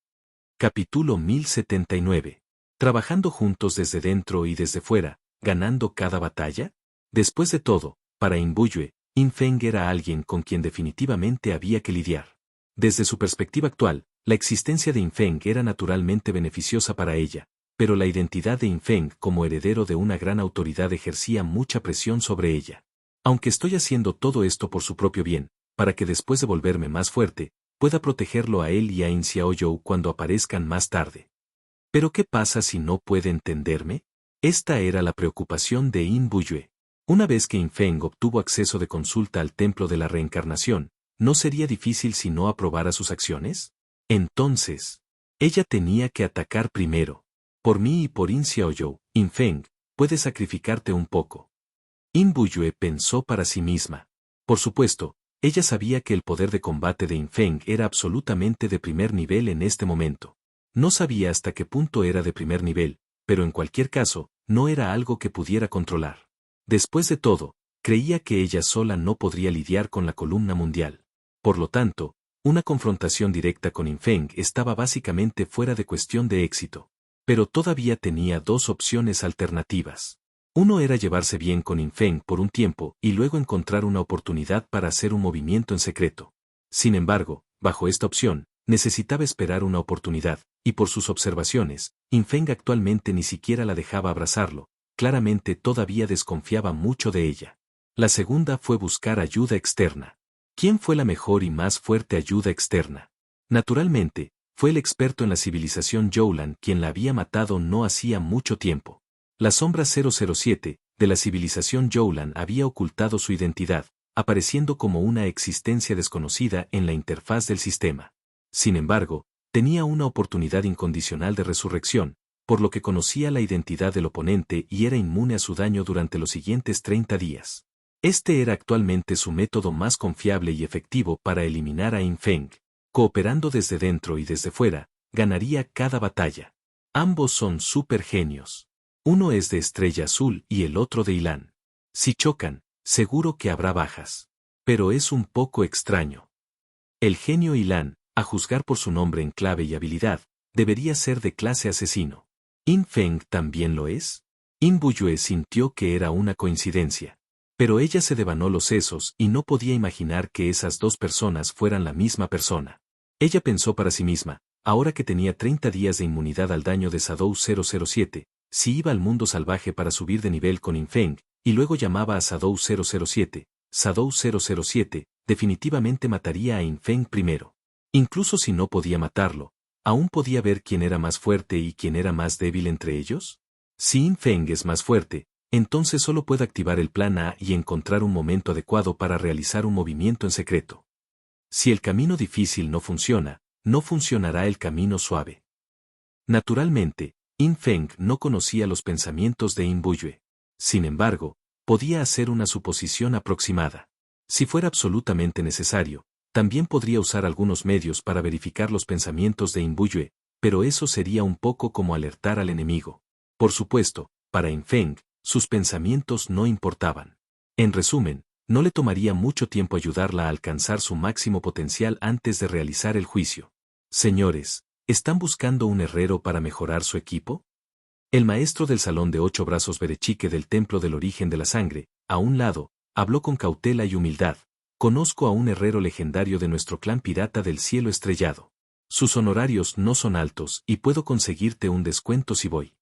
Capítulo 1079. Trabajando juntos desde dentro y desde fuera, ganando cada batalla. Después de todo, para In Buyue, In Feng era alguien con quien definitivamente había que lidiar. Desde su perspectiva actual, la existencia de In Feng era naturalmente beneficiosa para ella, pero la identidad de In Feng como heredero de una gran autoridad ejercía mucha presión sobre ella. Aunque estoy haciendo todo esto por su propio bien, para que después de volverme más fuerte, pueda protegerlo a él y a In Xiaoyou cuando aparezcan más tarde. ¿Pero qué pasa si no puede entenderme? Esta era la preocupación de In Buyue. Una vez que In Feng obtuvo acceso de consulta al Templo de la Reencarnación, ¿no sería difícil si no aprobara sus acciones? Entonces, ella tenía que atacar primero. Por mí y por In Xiaoyou, In Feng, puedes sacrificarte un poco. In Buyue pensó para sí misma. Por supuesto, ella sabía que el poder de combate de In Feng era absolutamente de primer nivel en este momento. No sabía hasta qué punto era de primer nivel, pero en cualquier caso, no era algo que pudiera controlar. Después de todo, creía que ella sola no podría lidiar con la columna mundial. Por lo tanto, una confrontación directa con In Feng estaba básicamente fuera de cuestión de éxito. Pero todavía tenía 2 opciones alternativas. Uno era llevarse bien con In Feng por un tiempo y luego encontrar una oportunidad para hacer un movimiento en secreto. Sin embargo, bajo esta opción, necesitaba esperar una oportunidad, y por sus observaciones, In Feng actualmente ni siquiera la dejaba abrazarlo, claramente todavía desconfiaba mucho de ella. La segunda fue buscar ayuda externa. ¿Quién fue la mejor y más fuerte ayuda externa? Naturalmente, fue el experto en la civilización Youlan quien la había matado no hacía mucho tiempo. La sombra 007, de la civilización Youlan había ocultado su identidad, apareciendo como una existencia desconocida en la interfaz del sistema. Sin embargo, tenía una oportunidad incondicional de resurrección, por lo que conocía la identidad del oponente y era inmune a su daño durante los siguientes 30 días. Este era actualmente su método más confiable y efectivo para eliminar a In Feng. Cooperando desde dentro y desde fuera, ganaría cada batalla. Ambos son super genios. Uno es de Estrella Azul y el otro de Ilan. Si chocan, seguro que habrá bajas. Pero es un poco extraño. El genio Ilan, a juzgar por su nombre en clave y habilidad, debería ser de clase asesino. ¿In Feng también lo es? In Buyue sintió que era una coincidencia. Pero ella se devanó los sesos y no podía imaginar que esas 2 personas fueran la misma persona. Ella pensó para sí misma, ahora que tenía 30 días de inmunidad al daño de Shadow 007, si iba al mundo salvaje para subir de nivel con In Feng, y luego llamaba a Shadow 007, Shadow 007, definitivamente mataría a Infeng primero. Incluso si no podía matarlo, ¿aún podía ver quién era más fuerte y quién era más débil entre ellos? Si Infeng es más fuerte, entonces solo puede activar el plan A y encontrar un momento adecuado para realizar un movimiento en secreto. Si el camino difícil no funciona, no funcionará el camino suave. Naturalmente, Infeng no conocía los pensamientos de Inbuyue. Sin embargo, podía hacer una suposición aproximada. Si fuera absolutamente necesario, también podría usar algunos medios para verificar los pensamientos de Inbuyue, pero eso sería un poco como alertar al enemigo. Por supuesto, para Infeng, sus pensamientos no importaban. En resumen, no le tomaría mucho tiempo ayudarla a alcanzar su máximo potencial antes de realizar el juicio. Señores, ¿están buscando un herrero para mejorar su equipo? El maestro del salón de 8 brazos Berechique del Templo del Origen de la Sangre, a un lado, habló con cautela y humildad. Conozco a un herrero legendario de nuestro clan pirata del cielo estrellado. Sus honorarios no son altos y puedo conseguirte un descuento si voy.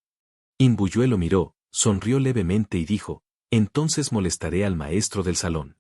Inbuyue lo miró, sonrió levemente y dijo, entonces molestaré al maestro del salón.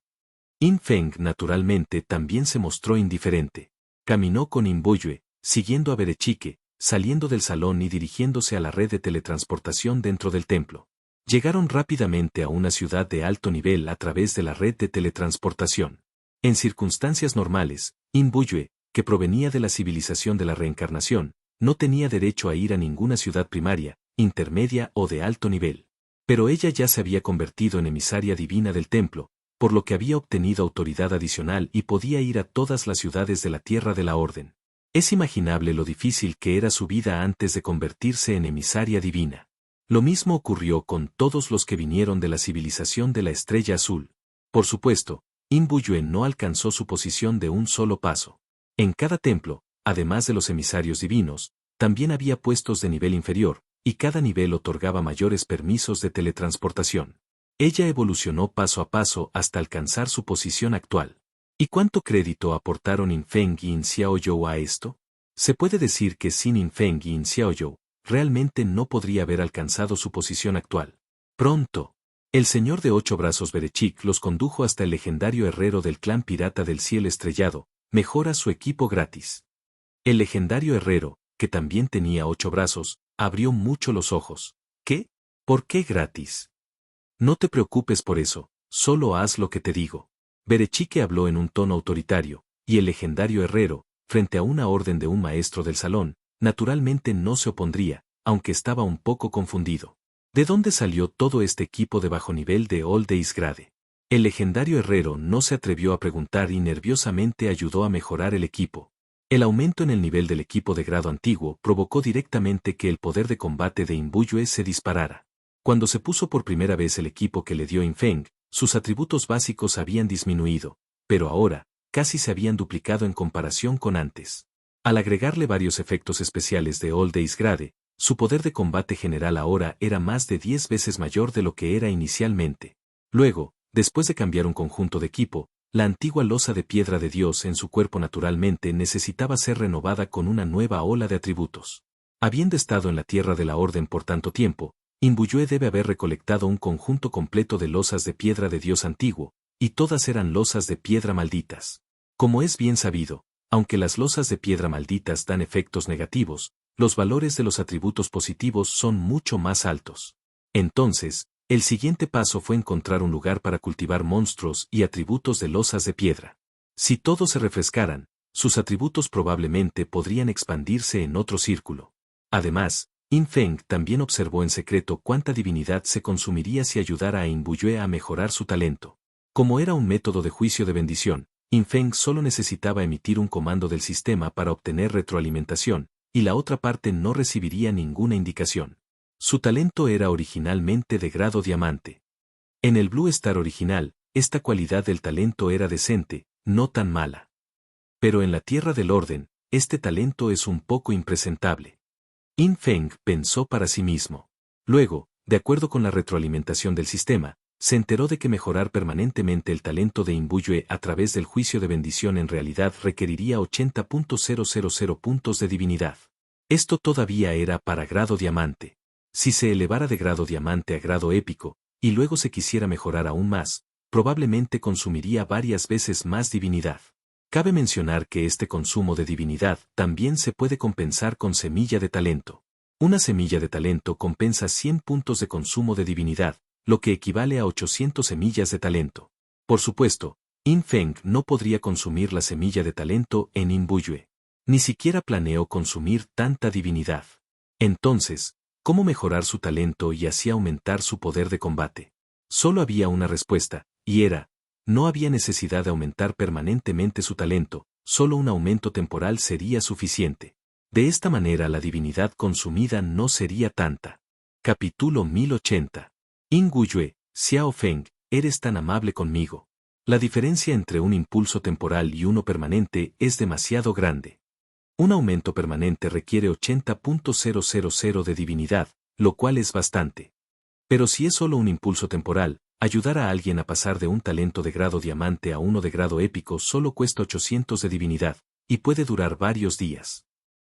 Infeng naturalmente también se mostró indiferente. Caminó con Inbuyue, siguiendo a Berechique, saliendo del salón y dirigiéndose a la red de teletransportación dentro del templo. Llegaron rápidamente a una ciudad de alto nivel a través de la red de teletransportación. En circunstancias normales, Inbuyue, que provenía de la civilización de la reencarnación, no tenía derecho a ir a ninguna ciudad primaria, intermedia o de alto nivel. Pero ella ya se había convertido en emisaria divina del templo, por lo que había obtenido autoridad adicional y podía ir a todas las ciudades de la Tierra de la Orden. Es imaginable lo difícil que era su vida antes de convertirse en emisaria divina. Lo mismo ocurrió con todos los que vinieron de la civilización de la Estrella Azul. Por supuesto, Inbuyue no alcanzó su posición de un solo paso. En cada templo, además de los emisarios divinos, también había puestos de nivel inferior, y cada nivel otorgaba mayores permisos de teletransportación. Ella evolucionó paso a paso hasta alcanzar su posición actual. ¿Y cuánto crédito aportaron Infeng y In Xiaoyou a esto? Se puede decir que sin Infeng y In Xiaoyou, realmente no podría haber alcanzado su posición actual. Pronto, el señor de 8 brazos Berechik los condujo hasta el legendario herrero del clan pirata del cielo estrellado, mejora su equipo gratis. El legendario herrero, que también tenía 8 brazos, abrió mucho los ojos. ¿Qué? ¿Por qué gratis? No te preocupes por eso, solo haz lo que te digo. Berechique habló en un tono autoritario, y el legendario herrero, frente a una orden de un maestro del salón, naturalmente no se opondría, aunque estaba un poco confundido. ¿De dónde salió todo este equipo de bajo nivel de All Days Grade? El legendario herrero no se atrevió a preguntar y nerviosamente ayudó a mejorar el equipo. El aumento en el nivel del equipo de grado antiguo provocó directamente que el poder de combate de Inbuyue se disparara. Cuando se puso por primera vez el equipo que le dio Infeng, sus atributos básicos habían disminuido, pero ahora, casi se habían duplicado en comparación con antes. Al agregarle varios efectos especiales de All Days Grade, su poder de combate general ahora era más de 10 veces mayor de lo que era inicialmente. Luego, después de cambiar un conjunto de equipo, la antigua losa de piedra de Dios en su cuerpo naturalmente necesitaba ser renovada con una nueva ola de atributos. Habiendo estado en la Tierra de la Orden por tanto tiempo, Inbuyue debe haber recolectado un conjunto completo de losas de piedra de Dios antiguo, y todas eran losas de piedra malditas. Como es bien sabido, aunque las losas de piedra malditas dan efectos negativos, los valores de los atributos positivos son mucho más altos. Entonces, el siguiente paso fue encontrar un lugar para cultivar monstruos y atributos de losas de piedra. Si todos se refrescaran, sus atributos probablemente podrían expandirse en otro círculo. Además, Infeng también observó en secreto cuánta divinidad se consumiría si ayudara a Inbuyue a mejorar su talento. Como era un método de juicio de bendición, Infeng solo necesitaba emitir un comando del sistema para obtener retroalimentación, y la otra parte no recibiría ninguna indicación. Su talento era originalmente de grado diamante. En el Blue Star original, esta cualidad del talento era decente, no tan mala. Pero en la Tierra del Orden, este talento es un poco impresentable. Infeng pensó para sí mismo. Luego, de acuerdo con la retroalimentación del sistema, se enteró de que mejorar permanentemente el talento de Inbuyue a través del juicio de bendición en realidad requeriría 80.000 puntos de divinidad. Esto todavía era para grado diamante. Si se elevara de grado diamante a grado épico, y luego se quisiera mejorar aún más, probablemente consumiría varias veces más divinidad. Cabe mencionar que este consumo de divinidad también se puede compensar con semilla de talento. Una semilla de talento compensa 100 puntos de consumo de divinidad, lo que equivale a 800 semillas de talento. Por supuesto, In Feng no podría consumir la semilla de talento en Inbuyue. Ni siquiera planeó consumir tanta divinidad. Entonces, ¿cómo mejorar su talento y así aumentar su poder de combate? Solo había una respuesta, y era: no había necesidad de aumentar permanentemente su talento, solo un aumento temporal sería suficiente. De esta manera la divinidad consumida no sería tanta. Capítulo 1080. In Guyue, Xiao Feng, eres tan amable conmigo. La diferencia entre un impulso temporal y uno permanente es demasiado grande. Un aumento permanente requiere 80.000 de divinidad, lo cual es bastante. Pero si es solo un impulso temporal, ayudar a alguien a pasar de un talento de grado diamante a uno de grado épico solo cuesta 800 de divinidad, y puede durar varios días.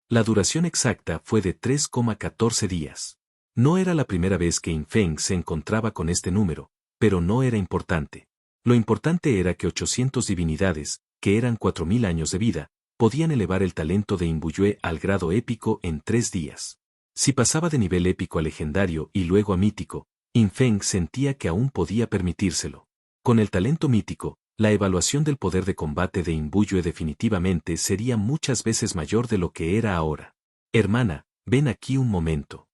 La duración exacta fue de 3,14 días. No era la primera vez que In Feng se encontraba con este número, pero no era importante. Lo importante era que 800 divinidades, que eran 4000 años de vida, podían elevar el talento de Inbuyue al grado épico en 3 días. Si pasaba de nivel épico a legendario y luego a mítico, In Feng sentía que aún podía permitírselo. Con el talento mítico, la evaluación del poder de combate de Inbuyue definitivamente sería muchas veces mayor de lo que era ahora. Hermana, ven aquí un momento.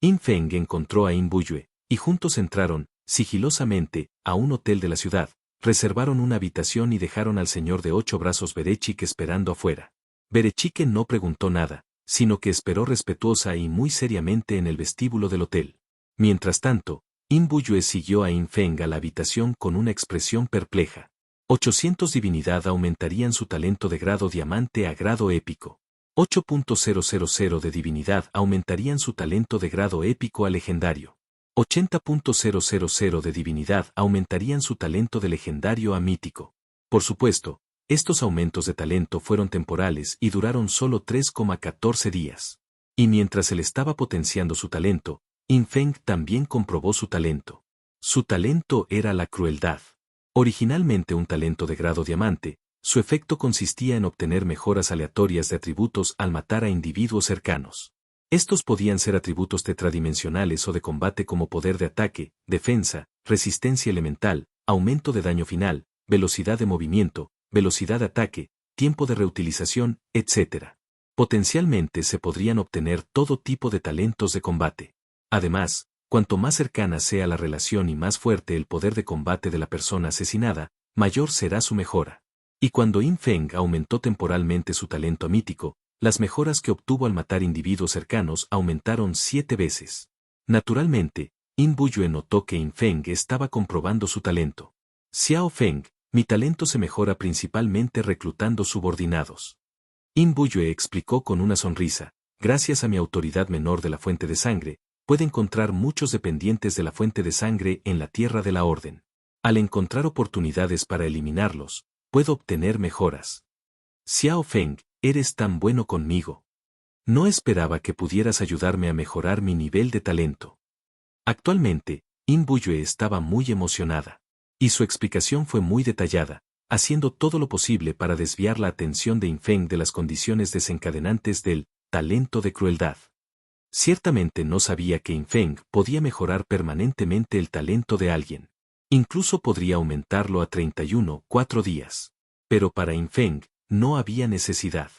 In Feng encontró a Inbuyue, y juntos entraron, sigilosamente, a un hotel de la ciudad, reservaron una habitación y dejaron al señor de 8 brazos Berechik esperando afuera. Berechik no preguntó nada, sino que esperó respetuosa y muy seriamente en el vestíbulo del hotel. Mientras tanto, Inbuyue siguió a In Feng a la habitación con una expresión perpleja. 800 divinidad aumentarían su talento de grado diamante a grado épico. 8.000 de divinidad aumentarían su talento de grado épico a legendario. 80.000 de divinidad aumentarían su talento de legendario a mítico. Por supuesto, estos aumentos de talento fueron temporales y duraron solo 3,14 días. Y mientras él estaba potenciando su talento, In Feng también comprobó su talento. Su talento era la crueldad. Originalmente un talento de grado diamante, su efecto consistía en obtener mejoras aleatorias de atributos al matar a individuos cercanos. Estos podían ser atributos tetradimensionales o de combate como poder de ataque, defensa, resistencia elemental, aumento de daño final, velocidad de movimiento, velocidad de ataque, tiempo de reutilización, etc. Potencialmente se podrían obtener todo tipo de talentos de combate. Además, cuanto más cercana sea la relación y más fuerte el poder de combate de la persona asesinada, mayor será su mejora. Y cuando In Feng aumentó temporalmente su talento mítico, las mejoras que obtuvo al matar individuos cercanos aumentaron 7 veces. Naturalmente, Inbuyue notó que In Feng estaba comprobando su talento. Xiao Feng, mi talento se mejora principalmente reclutando subordinados. Inbuyue explicó con una sonrisa: gracias a mi autoridad menor de la fuente de sangre, puede encontrar muchos dependientes de la fuente de sangre en la tierra de la orden. Al encontrar oportunidades para eliminarlos, puedo obtener mejoras. Xiao Feng, eres tan bueno conmigo. No esperaba que pudieras ayudarme a mejorar mi nivel de talento. Actualmente, Inbuyue estaba muy emocionada. Y su explicación fue muy detallada, haciendo todo lo posible para desviar la atención de In Feng de las condiciones desencadenantes del talento de crueldad. Ciertamente no sabía que In Feng podía mejorar permanentemente el talento de alguien. Incluso podría aumentarlo a 31,4 días. Pero para In Feng, no había necesidad.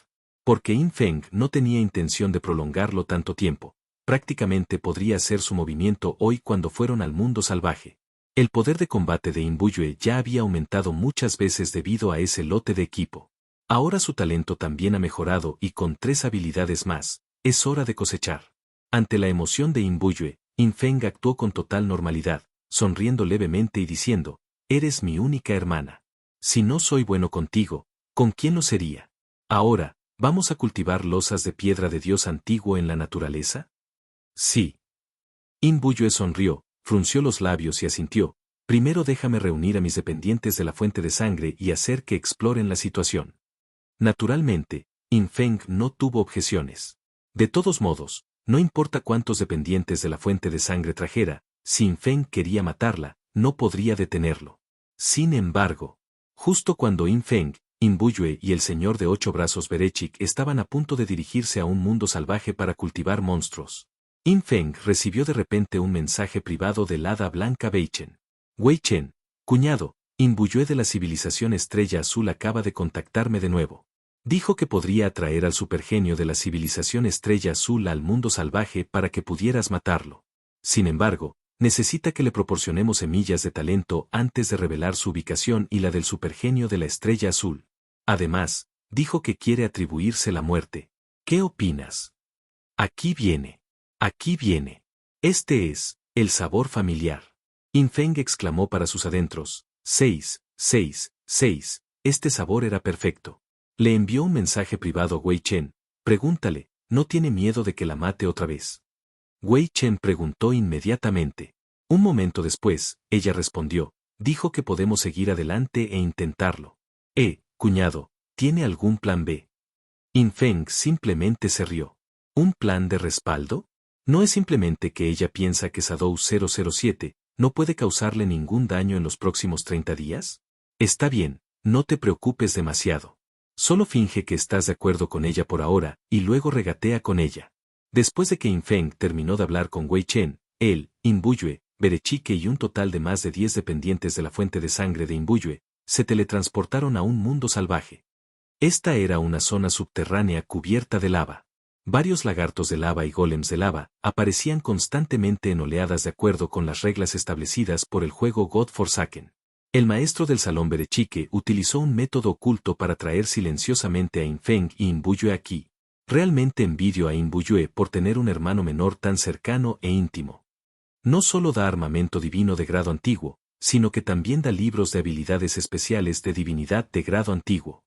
Porque In Feng no tenía intención de prolongarlo tanto tiempo. Prácticamente podría hacer su movimiento hoy cuando fueron al mundo salvaje. El poder de combate de Inbuyue ya había aumentado muchas veces debido a ese lote de equipo. Ahora su talento también ha mejorado y con 3 habilidades más, es hora de cosechar. Ante la emoción de Inbuyue, In Feng actuó con total normalidad, sonriendo levemente y diciendo: eres mi única hermana. Si no soy bueno contigo, ¿con quién lo sería? Ahora, ¿vamos a cultivar losas de piedra de Dios antiguo en la naturaleza? Sí. Inbuyue sonrió, frunció los labios y asintió: primero déjame reunir a mis dependientes de la fuente de sangre y hacer que exploren la situación. Naturalmente, In Feng no tuvo objeciones. De todos modos, no importa cuántos dependientes de la fuente de sangre trajera, Si Infeng quería matarla, no podría detenerlo. Sin embargo, justo cuando Infeng, Inbuyue y el señor de 8 brazos Berechik estaban a punto de dirigirse a un mundo salvaje para cultivar monstruos, Infeng recibió de repente un mensaje privado del hada blanca Weichen. Weichen, cuñado, Inbuyue de la civilización Estrella Azul acaba de contactarme de nuevo. Dijo que podría atraer al supergenio de la civilización Estrella Azul al mundo salvaje para que pudieras matarlo. Sin embargo, necesita que le proporcionemos semillas de talento antes de revelar su ubicación y la del supergenio de la Estrella Azul. Además, dijo que quiere atribuirse la muerte. ¿Qué opinas? Aquí viene. Aquí viene. Este es, el sabor familiar. Infeng exclamó para sus adentros, 6, 6, 6, este sabor era perfecto. Le envió un mensaje privado a Wei Chen, pregúntale, ¿no tiene miedo de que la mate otra vez? Wei Chen preguntó inmediatamente. Un momento después, ella respondió, dijo que podemos seguir adelante e intentarlo. Cuñado, ¿tiene algún plan B? Infeng simplemente se rió. ¿Un plan de respaldo? No es simplemente que ella piensa que Shadow 007 no puede causarle ningún daño en los próximos 30 días. Está bien, no te preocupes demasiado. Solo finge que estás de acuerdo con ella por ahora, y luego regatea con ella. Después de que Infeng terminó de hablar con Wei Chen, él, Inbuyue, Berechike y un total de más de 10 dependientes de la fuente de sangre de Inbuyue, se teletransportaron a un mundo salvaje. Esta era una zona subterránea cubierta de lava. Varios lagartos de lava y golems de lava aparecían constantemente en oleadas de acuerdo con las reglas establecidas por el juego God Forsaken. El maestro del salón Berechike utilizó un método oculto para traer silenciosamente a Infeng y Inbuyue aquí. Realmente envidio a Inbuyue por tener un hermano menor tan cercano e íntimo. No solo da armamento divino de grado antiguo, sino que también da libros de habilidades especiales de divinidad de grado antiguo.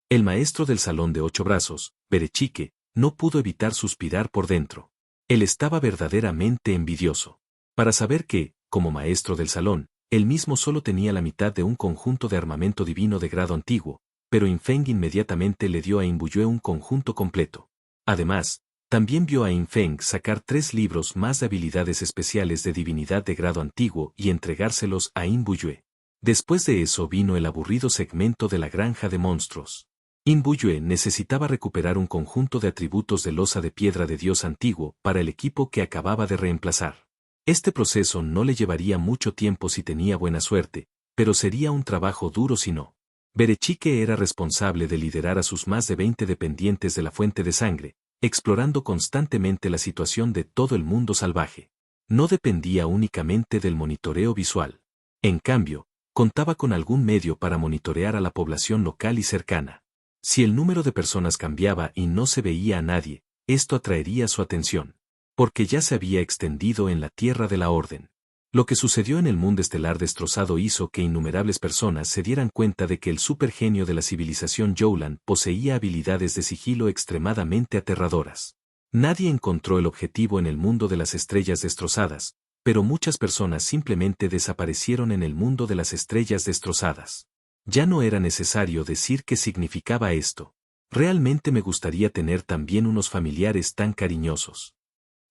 El maestro del salón de 8 brazos, Berechike, no pudo evitar suspirar por dentro. Él estaba verdaderamente envidioso. Para saber que, como maestro del salón, él mismo solo tenía la mitad de un conjunto de armamento divino de grado antiguo, pero Infeng inmediatamente le dio a Inbuyue un conjunto completo. Además, también vio a Infeng sacar 3 libros más de habilidades especiales de divinidad de grado antiguo y entregárselos a Inbuyue. Después de eso vino el aburrido segmento de la granja de monstruos. Inbuyue necesitaba recuperar un conjunto de atributos de losa de piedra de dios antiguo para el equipo que acababa de reemplazar. Este proceso no le llevaría mucho tiempo si tenía buena suerte, pero sería un trabajo duro si no. Berechike era responsable de liderar a sus más de 20 dependientes de la fuente de sangre, explorando constantemente la situación de todo el mundo salvaje. No dependía únicamente del monitoreo visual. En cambio, contaba con algún medio para monitorear a la población local y cercana. Si el número de personas cambiaba y no se veía a nadie, esto atraería su atención, porque ya se había extendido en la Tierra de la Orden. Lo que sucedió en el mundo estelar destrozado hizo que innumerables personas se dieran cuenta de que el supergenio de la civilización Joulan poseía habilidades de sigilo extremadamente aterradoras. Nadie encontró el objetivo en el mundo de las estrellas destrozadas, pero muchas personas simplemente desaparecieron en el mundo de las estrellas destrozadas. Ya no era necesario decir qué significaba esto. Realmente me gustaría tener también unos familiares tan cariñosos.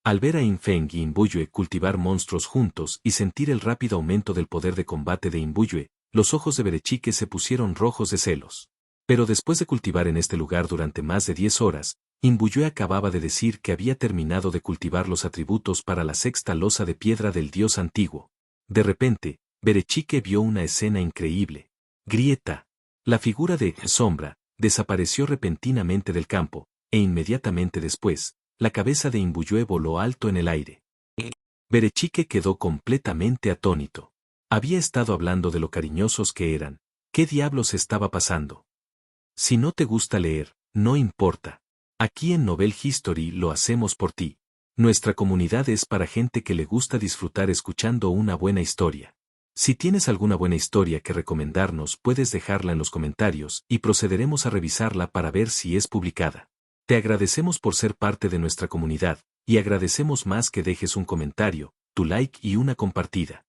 Al ver a Infeng y Inbuyue cultivar monstruos juntos y sentir el rápido aumento del poder de combate de Inbuyue, los ojos de Berechike se pusieron rojos de celos. Pero después de cultivar en este lugar durante más de 10 horas, Inbuyue acababa de decir que había terminado de cultivar los atributos para la 6ª losa de piedra del dios antiguo. De repente, Berechike vio una escena increíble. Grieta. La figura de Sombra desapareció repentinamente del campo, e inmediatamente después, la cabeza de Inbuyue voló alto en el aire. Berechike quedó completamente atónito. Había estado hablando de lo cariñosos que eran. ¿Qué diablos estaba pasando? Si no te gusta leer, no importa. Aquí en Novel History lo hacemos por ti. Nuestra comunidad es para gente que le gusta disfrutar escuchando una buena historia. Si tienes alguna buena historia que recomendarnos, puedes dejarla en los comentarios y procederemos a revisarla para ver si es publicada. Te agradecemos por ser parte de nuestra comunidad, y agradecemos más que dejes un comentario, tu like y una compartida.